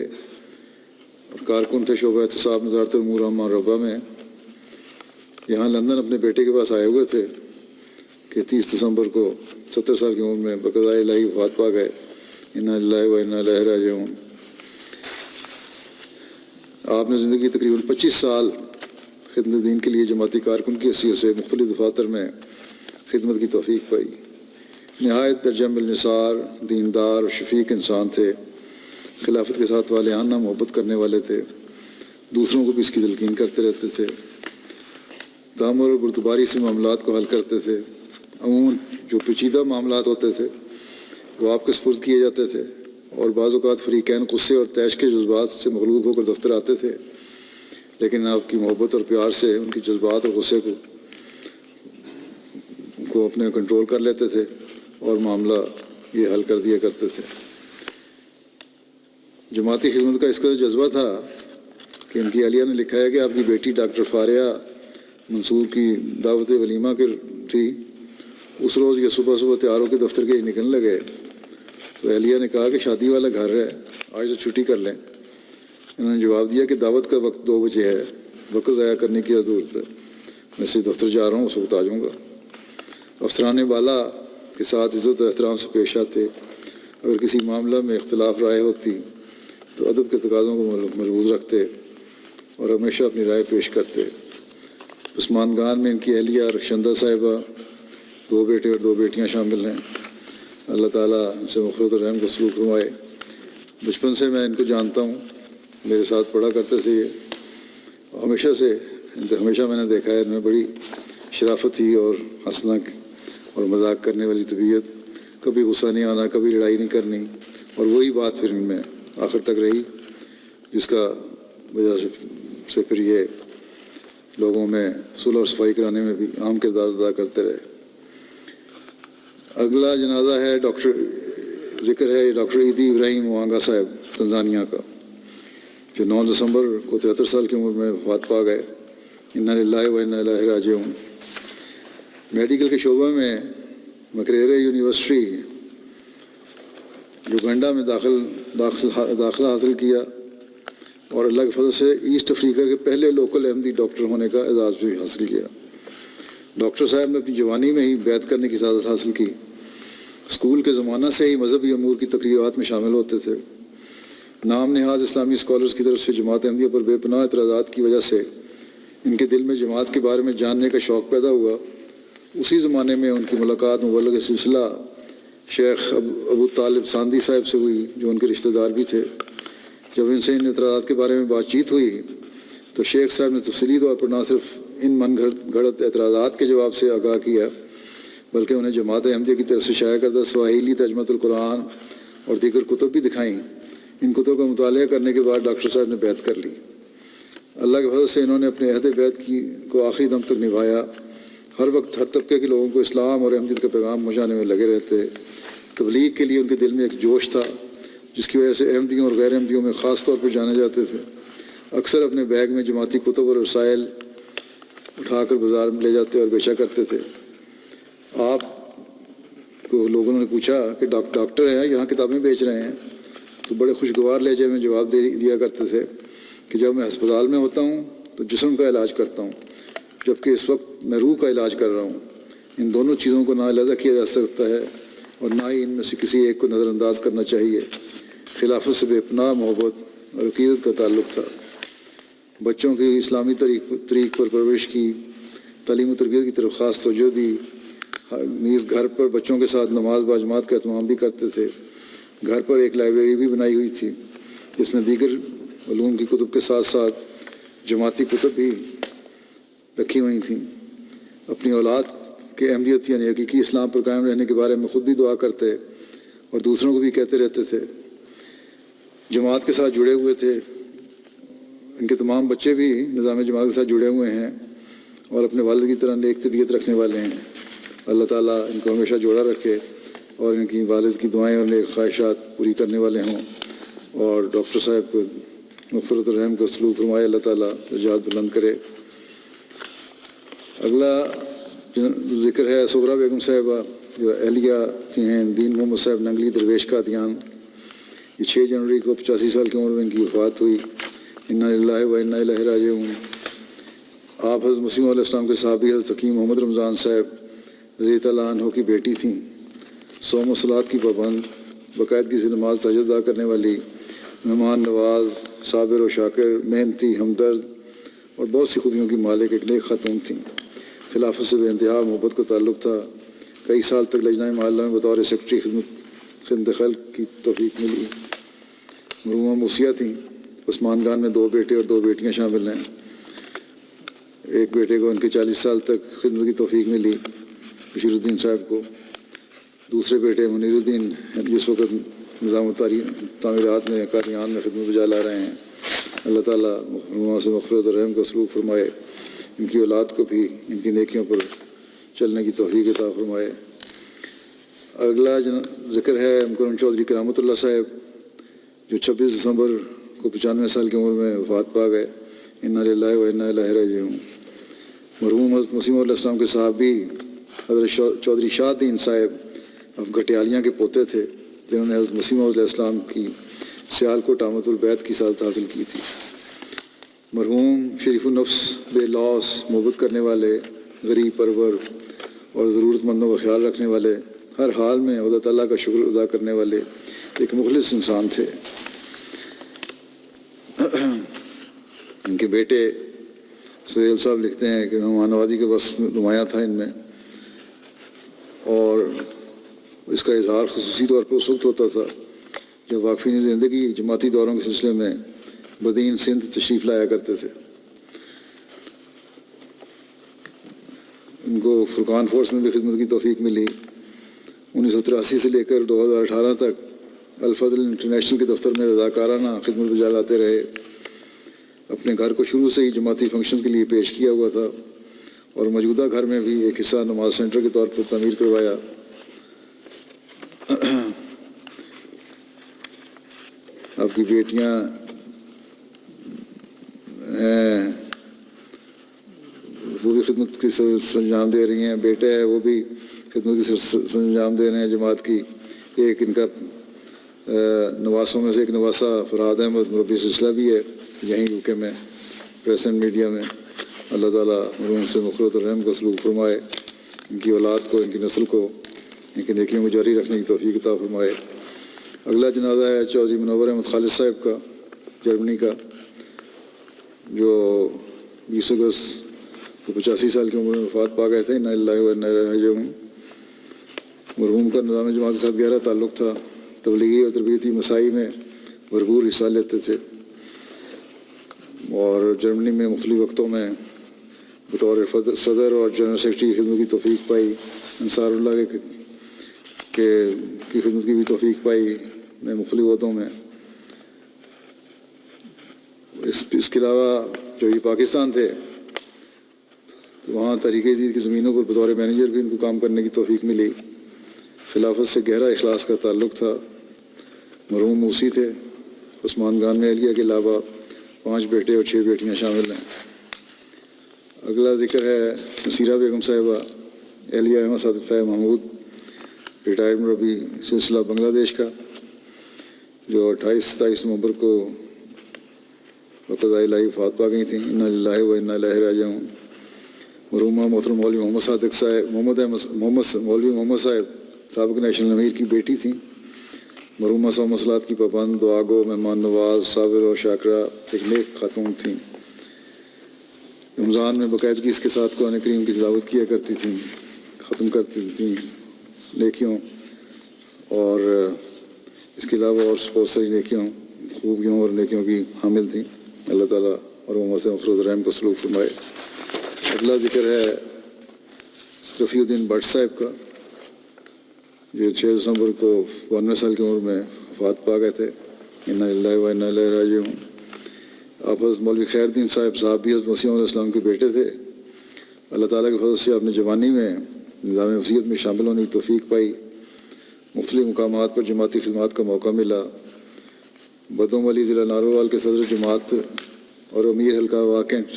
اور کارکن تھے شعبہ احتساب وزارت الامور عامہ روا میں۔ یہاں لندن اپنے بیٹے کے پاس آئے ہوئے تھے کہ 30 دسمبر کو 70 سال کی عمر میں بقضاء الہی وفات پا گئے، انا للہ و انا الیہ راجعون۔ آپ نے زندگی تقریباً 25 سال خدمت دین کے لیے جماعتی کارکن کی حیثیت سے مختلف دفاتر میں خدمت کی توفیق پائی۔ نہایت درجہ ملنسار، دیندار اور شفیق انسان تھے۔ خلافت کے ساتھ والہانہ محبت کرنے والے تھے، دوسروں کو بھی اس کی تلقین کرتے رہتے تھے۔ تامر اور بردباری سے معاملات کو حل کرتے تھے۔ عموماً جو پیچیدہ معاملات ہوتے تھے وہ آپ کے سپرد کیے جاتے تھے، اور بعض اوقات فریقین غصے اور طیش کے جذبات سے مغلوب ہو کر دفتر آتے تھے، لیکن آپ کی محبت اور پیار سے ان کی جذبات اور غصے کو اپنے کنٹرول کر لیتے تھے اور معاملہ یہ حل کر دیا کرتے تھے۔ جماعتی خدمت کا اس قدر جذبہ تھا کہ ان کی اہلیہ نے لکھا ہے کہ آپ کی بیٹی ڈاکٹر فاریہ منصور کی دعوت ولیمہ تھی۔ اس روز یہ صبح تیار ہو کے دفتر کے لیے نکلنے لگے تو اہلیہ نے کہا کہ شادی والا گھر ہے، آج تو چھٹی کر لیں۔ انہوں نے جواب دیا کہ دعوت کا وقت 2 بجے ہے، وقت ضائع کرنے کی ضرورت ہے، میں سے دفتر جا رہا ہوں، اس وقت آ جاؤں گا۔ افسران بالا کے ساتھ عزت و احترام سے پیش آتے۔ اگر کسی معاملہ میں اختلاف رائے ہوتی تو ادب کے تقاضوں کو ملحوظ رکھتے اور ہمیشہ اپنی رائے پیش کرتے۔ پسماندگان میں ان کی اہلیہ رخشندہ صاحبہ، 2 بیٹے اور 2 بیٹیاں شامل ہیں۔ اللہ تعالیٰ ان سے مغفرت و رحم کا سلوک فرمائے۔ بچپن سے میں ان کو جانتا ہوں، میرے ساتھ پڑھا کرتے تھے یہ۔ ہمیشہ میں نے دیکھا ہے ان میں بڑی شرافت تھی اور ہنسنا اور مذاق کرنے والی طبیعت، کبھی غصہ نہیں آنا، کبھی لڑائی نہیں کرنی، اور وہی بات پھر ان میں آخر تک رہی، جس کا وجہ سے پھر یہ لوگوں میں صلح اور صفائی کرانے میں بھی اہم کردار ادا کرتے رہے۔ اگلا جنازہ ہے ذکر ہے ڈاکٹر ایدی ابراہیم موانگا صاحب تنزانیہ کا، جو 9 دسمبر کو 73 سال کی عمر میں وفات پا گئے، انا للہ و انا الیہ راجعون۔ میڈیکل کے شعبہ میں مکریرے یونیورسٹی یوگنڈا میں داخلہ حاصل کیا، اور اللہ کے فضل سے ایسٹ افریقہ کے پہلے لوکل احمدی ڈاکٹر ہونے کا اعزاز بھی حاصل کیا۔ ڈاکٹر صاحب نے اپنی جوانی میں ہی بیعت کرنے کی سعادت حاصل کی۔ اسکول کے زمانہ سے ہی مذہبی امور کی تقریبات میں شامل ہوتے تھے۔ نام نہاد اسلامی اسکالرز کی طرف سے جماعت احمدیہ پر بے پناہ اعتراضات کی وجہ سے ان کے دل میں جماعت کے بارے میں جاننے کا شوق پیدا ہوا۔ اسی زمانے میں ان کی ملاقات مبلغ سلسلہ شیخ ابو طالب ساندھی صاحب سے ہوئی، جو ان کے رشتہ دار بھی تھے۔ جب ان سے ان اعتراضات کے بارے میں بات چیت ہوئی تو شیخ صاحب نے تفصیلی طور پر نہ صرف ان من گھڑت اعتراضات کے جواب سے آگاہ کیا، بلکہ انہیں جماعت احمدیہ کی طرف سے شائع کردہ سواحیلی ترجمہ القرآن اور دیگر کتب بھی دکھائیں۔ ان کتب کا مطالعہ کرنے کے بعد ڈاکٹر صاحب نے بیعت کر لی۔ اللہ کے فضل سے انہوں نے اپنے عہد بیعت کو آخری دم تک نبھایا۔ ہر وقت ہر طبقے کے لوگوں کو اسلام اور احمدیت کا پیغام پہنچانے میں لگے رہتے۔ تبلیغ کے لیے ان کے دل میں ایک جوش تھا، جس کی وجہ سے احمدیوں اور غیر احمدیوں میں خاص طور پر جانے جاتے تھے۔ اکثر اپنے بیگ میں جماعتی کتب اور رسائل اٹھا کر بازار میں لے جاتے اور بیچا کرتے تھے۔ آپ کو لوگوں نے پوچھا کہ ڈاکٹر ہیں، یہاں کتابیں بیچ رہے ہیں، تو بڑے خوشگوار لہجے میں جواب دیا کرتے تھے کہ جب میں ہسپتال میں ہوتا ہوں تو جسم کا علاج کرتا ہوں، جبکہ اس وقت میں روح کا علاج کر رہا ہوں۔ ان دونوں چیزوں کو نہ علیحدہ کیا جا سکتا ہے اور نہ ہی ان میں سے کسی ایک کو نظر انداز کرنا چاہیے۔ خلافت سے بے پناہ محبت اور عقیدت کا تعلق تھا۔ بچوں کی اسلامی طریق پر پرورش کی، تعلیم و تربیت کی طرف خاص توجہ دی، نیز گھر پر بچوں کے ساتھ نماز باجماعت کا اہتمام بھی کرتے تھے۔ گھر پر ایک لائبریری بھی بنائی ہوئی تھی جس میں دیگر علوم کی کتب کے ساتھ ساتھ جماعتی کتب بھی رکھی ہوئی تھیں۔ اپنی اولاد کی احمدیت یعنی حقیقی اسلام پر قائم رہنے کے بارے میں خود بھی دعا کرتے اور دوسروں کو بھی کہتے رہتے تھے۔ جماعت کے ساتھ جڑے ہوئے تھے۔ ان کے تمام بچے بھی نظام جماعت کے ساتھ جڑے ہوئے ہیں اور اپنے والد کی طرح نیک طبیعت رکھنے والے ہیں۔ اللہ تعالیٰ ان کو ہمیشہ جوڑا رکھے اور ان کی والد کی دعائیں اور نیک خواہشات پوری کرنے والے ہوں، اور ڈاکٹر صاحب کو مغفرت الرحم کا سلوک فرمائے، اللہ تعالیٰ درجات بلند کرے۔ اگلا ذکر ہے سغرا بیگم صاحبہ، جو اہلیہ ہیں دین محمد صاحب ننگلی درویش قادیان۔ یہ 6 جنوری کو 85 سال کی عمر میں ان کی وفات ہوئی۔ انا للہ و انا الیہ راجعون۔ آپ حضرت مسیح علیہ السلام کے صحابی حضرت حکیم محمد رمضان صاحب رضی اللہ عنہ کی بیٹی تھیں۔ صوم و صلات کی پابند، باقاعدگی سے نماز تہجد ادا کرنے والی، مہمان نواز، صابر و شاکر، محنتی، ہمدرد اور بہت سی خوبیوں کی مالک ایک نیک خاتون تھیں۔ خلافت سے بے انتہا محبت کا تعلق تھا۔ کئی سال تک لجنہ محلہ میں بطور سیکرٹری خدمت خلق کی توفیق ملی۔ مرحومہ موسیہ تھیں۔ عثمان خان میں 2 بیٹے اور 2 بیٹیاں شامل ہیں۔ ایک بیٹے کو ان کے 40 سال تک خدمت کی توفیق ملی، بشیر الدین صاحب کو۔ دوسرے بیٹے منیر الدین جس وقت نظام تعمیرات میں قادیان میں خدمت بجا لا رہے ہیں۔ اللہ تعالیٰ مرحومہ سے مغفرت اور رحم کا سلوک فرمائے، ان کی اولاد کو بھی ان کی نیکیوں پر چلنے کی توفیق عطا فرمائے۔ اگلا ذکر ہے مکرم چودھری کرامت اللہ صاحب، جو 26 دسمبر کو 95 سال کی عمر میں وفات پا گئے۔ انا للہ و انا الیہ راجعون۔ مرحوم حضرت مسیح علیہ السلام کے صحابی حضرت چودھری شاہ دین صاحب گٹیالیاں کے پوتے تھے، جنہوں نے حضرت مسیح علیہ السلام کی سیالکوٹ آمد البیت کی سعادت حاصل کی تھی۔ مرحوم شریف النفس، بے لوث، محبت کرنے والے، غریب پرور اور ضرورت مندوں کا خیال رکھنے والے، ہر حال میں خدا تعالیٰ کا شکر ادا کرنے والے ایک مخلص انسان تھے۔ ان کے بیٹے سہیل صاحب لکھتے ہیں کہ مہمان نوازی کا بس نمایاں تھا ان میں، اور اس کا اظہار خصوصی طور پر اس وقت ہوتا تھا جب واقفین زندگی جماعتی دوروں کے سلسلے میں بدین سندھ تشریف لایا کرتے تھے۔ ان کو فرقان فورس میں بھی خدمت کی توفیق ملی۔ 1983 سے لے کر 2018 تک الفضل انٹرنیشنل کے دفتر میں رضاکارانہ خدمت بجا لاتے رہے۔ اپنے گھر کو شروع سے ہی جماعتی فنکشن کے لیے پیش کیا ہوا تھا، اور موجودہ گھر میں بھی ایک حصہ نماز سینٹر کے طور پر تعمیر کروایا۔ آپ کی بیٹیاں وہ بھی خدمت کی سرانجام دے رہی ہیں، بیٹا ہے وہ بھی خدمت کی سرانجام دے رہے ہیں جماعت کی۔ ایک ان کا نواسوں میں سے ایک نواسہ فراد احمد مربی سلسلہ بھی ہے یہیں یو کے میں، پریسنٹ میڈیا میں۔ اللہ تعالیٰ مرحوم سے مغفرت الرحم کا سلوک فرمائے، ان کی اولاد کو، ان کی نسل کو، ان کی نیکیوں کو جاری رکھنے کی توفیق عطا فرمائے۔ اگلا جنازہ ہے چودھری منور احمد خالد صاحب کا، جرمنی کا، جو 20 اگست کو 85 سال کی عمر میں وفات پا گئے تھے۔ انا للہ و انا الیہ راجعون۔ مرحوم کا نظام جماعت کے ساتھ گہرا تعلق تھا۔ تبلیغی اور تربیتی مساعی میں بھرپور حصہ لیتے تھے، اور جرمنی میں مختلف وقتوں میں بطور صدر اور جنرل سیکرٹری خدمت کی توفیق پائی۔ انصار اللہ کی خدمت کی بھی توفیق پائی میں مختلف عہدوں میں۔ اس کے علاوہ جو یہ پاکستان تھے تو وہاں تحریک جدید کی زمینوں پر بطور مینیجر بھی ان کو کام کرنے کی توفیق ملی۔ خلافت سے گہرا اخلاص کا تعلق تھا۔ مرحوم موسی تھے۔ عثمان خان میں اہلیہ کے علاوہ 5 بیٹے اور 6 بیٹیاں شامل ہیں۔ اگلا ذکر ہے نصیرہ بیگم صاحبہ، اہلیہ احمد صادق طاہر محمود، ریٹائرڈ مربی سلسلہ بنگلہ دیش کا، جو 28-27 نومبر کو بقضاء الہی وفات پا گئی تھیں۔ انا للہ و انا الیہ راجعون۔ مرحومہ محترم مولوی محمد صادق صاحب مولوی محمد صاحب سابق نیشنل امیر کی بیٹی تھیں. مرحومہ سو مسئلات کی پابند، دعا گو، مہمان نواز، صابر و شاکرہ، ایک نیک خاتون تھیں. رمضان میں باقاعدگی اس کے ساتھ قرآن کریم کی تلاوت کیا کرتی تھیں، ختم کرتی تھیں نیکیوں، اور اس کے علاوہ اور بہت ساری نیکیوں، خوبیوں اور نیکیوں کی حامل تھیں. اللہ تعالیٰ اور محمد سے مفروض رحم کو سلوک فرمائے. اگلا ذکر ہے رفیع الدین بٹ صاحب کا، جو 6 دسمبر کو 92 سال کی عمر میں وفات پا گئے تھے. انا للہ و انا الیہ راجعون. آپ حضرت مولوی خیر الدین صاحب صحابی حضرت مسیح علیہ السلام کے بیٹے تھے. اللہ تعالیٰ کے فضل سے آپ نے جوانی میں نظام وصیت میں شامل ہونے کی توفیق پائی. مختلف مقامات پر جماعتی خدمات کا موقع ملا. بدوم علی ضلع ناروال کے صدر جماعت اور امیر حلقہ واقعات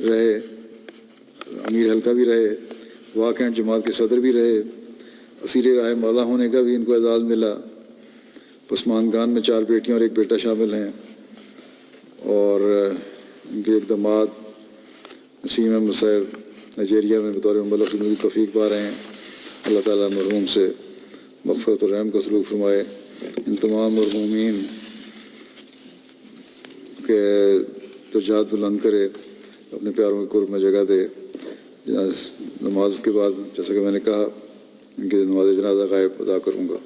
رہے، امیر حلقہ بھی رہے، واقعات جماعت کے صدر بھی رہے. اسیر راہ مولا ہونے کا بھی ان کو اعزاز ملا. پسماندگان میں 4 بیٹیاں اور 1 بیٹا شامل ہیں، اور ان کے ایک داماد نسیم احمد صاحب نائجیریا میں بطور مبلغ خدمت کی توفیق پا رہے ہیں. اللہ تعالیٰ مرحوم سے مغفرت و رحم کا سلوک فرمائے. ان تمام مرحومین کے درجات بلند کرے، اپنے پیاروں کے قرب میں جگہ دے. نماز کے بعد جیسا کہ میں نے کہا ان کی نماز جنازہ غائب ادا کروں گا.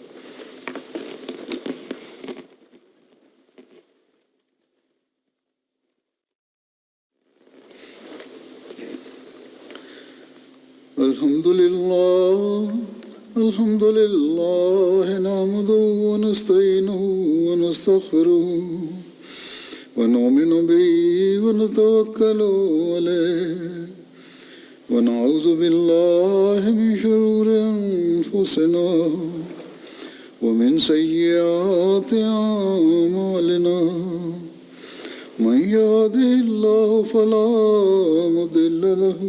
الحمد للہ نحمده ونستعینه ونستغفره ونؤمن به ونتوکل علیہ ونعوذ باللہ من شرور انفسنا ومن سیئات اعمالنا من يهده الله فلا مضل له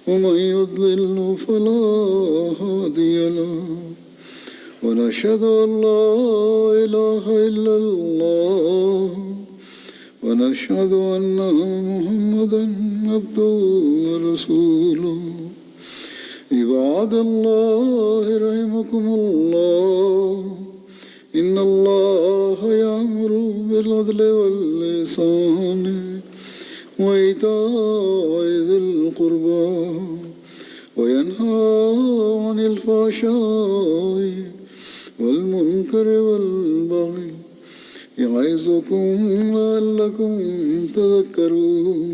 ومن يضلل فلا هادي له ونشهد أن لا إله إلا الله ونشهد أن محمدا عبده ورسوله. عباد الله رحمكم الله، إن الله يأمر بالعدل والإحسان وإيتاء ذي القربى وينهى عن الفحشاء والمنكر والبغي يعظكم لعلكم تذكرون.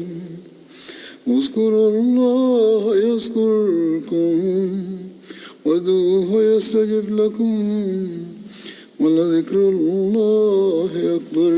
اذكروا الله يذكركم وادعوه يستجب لكم ولذكر الله أكبر.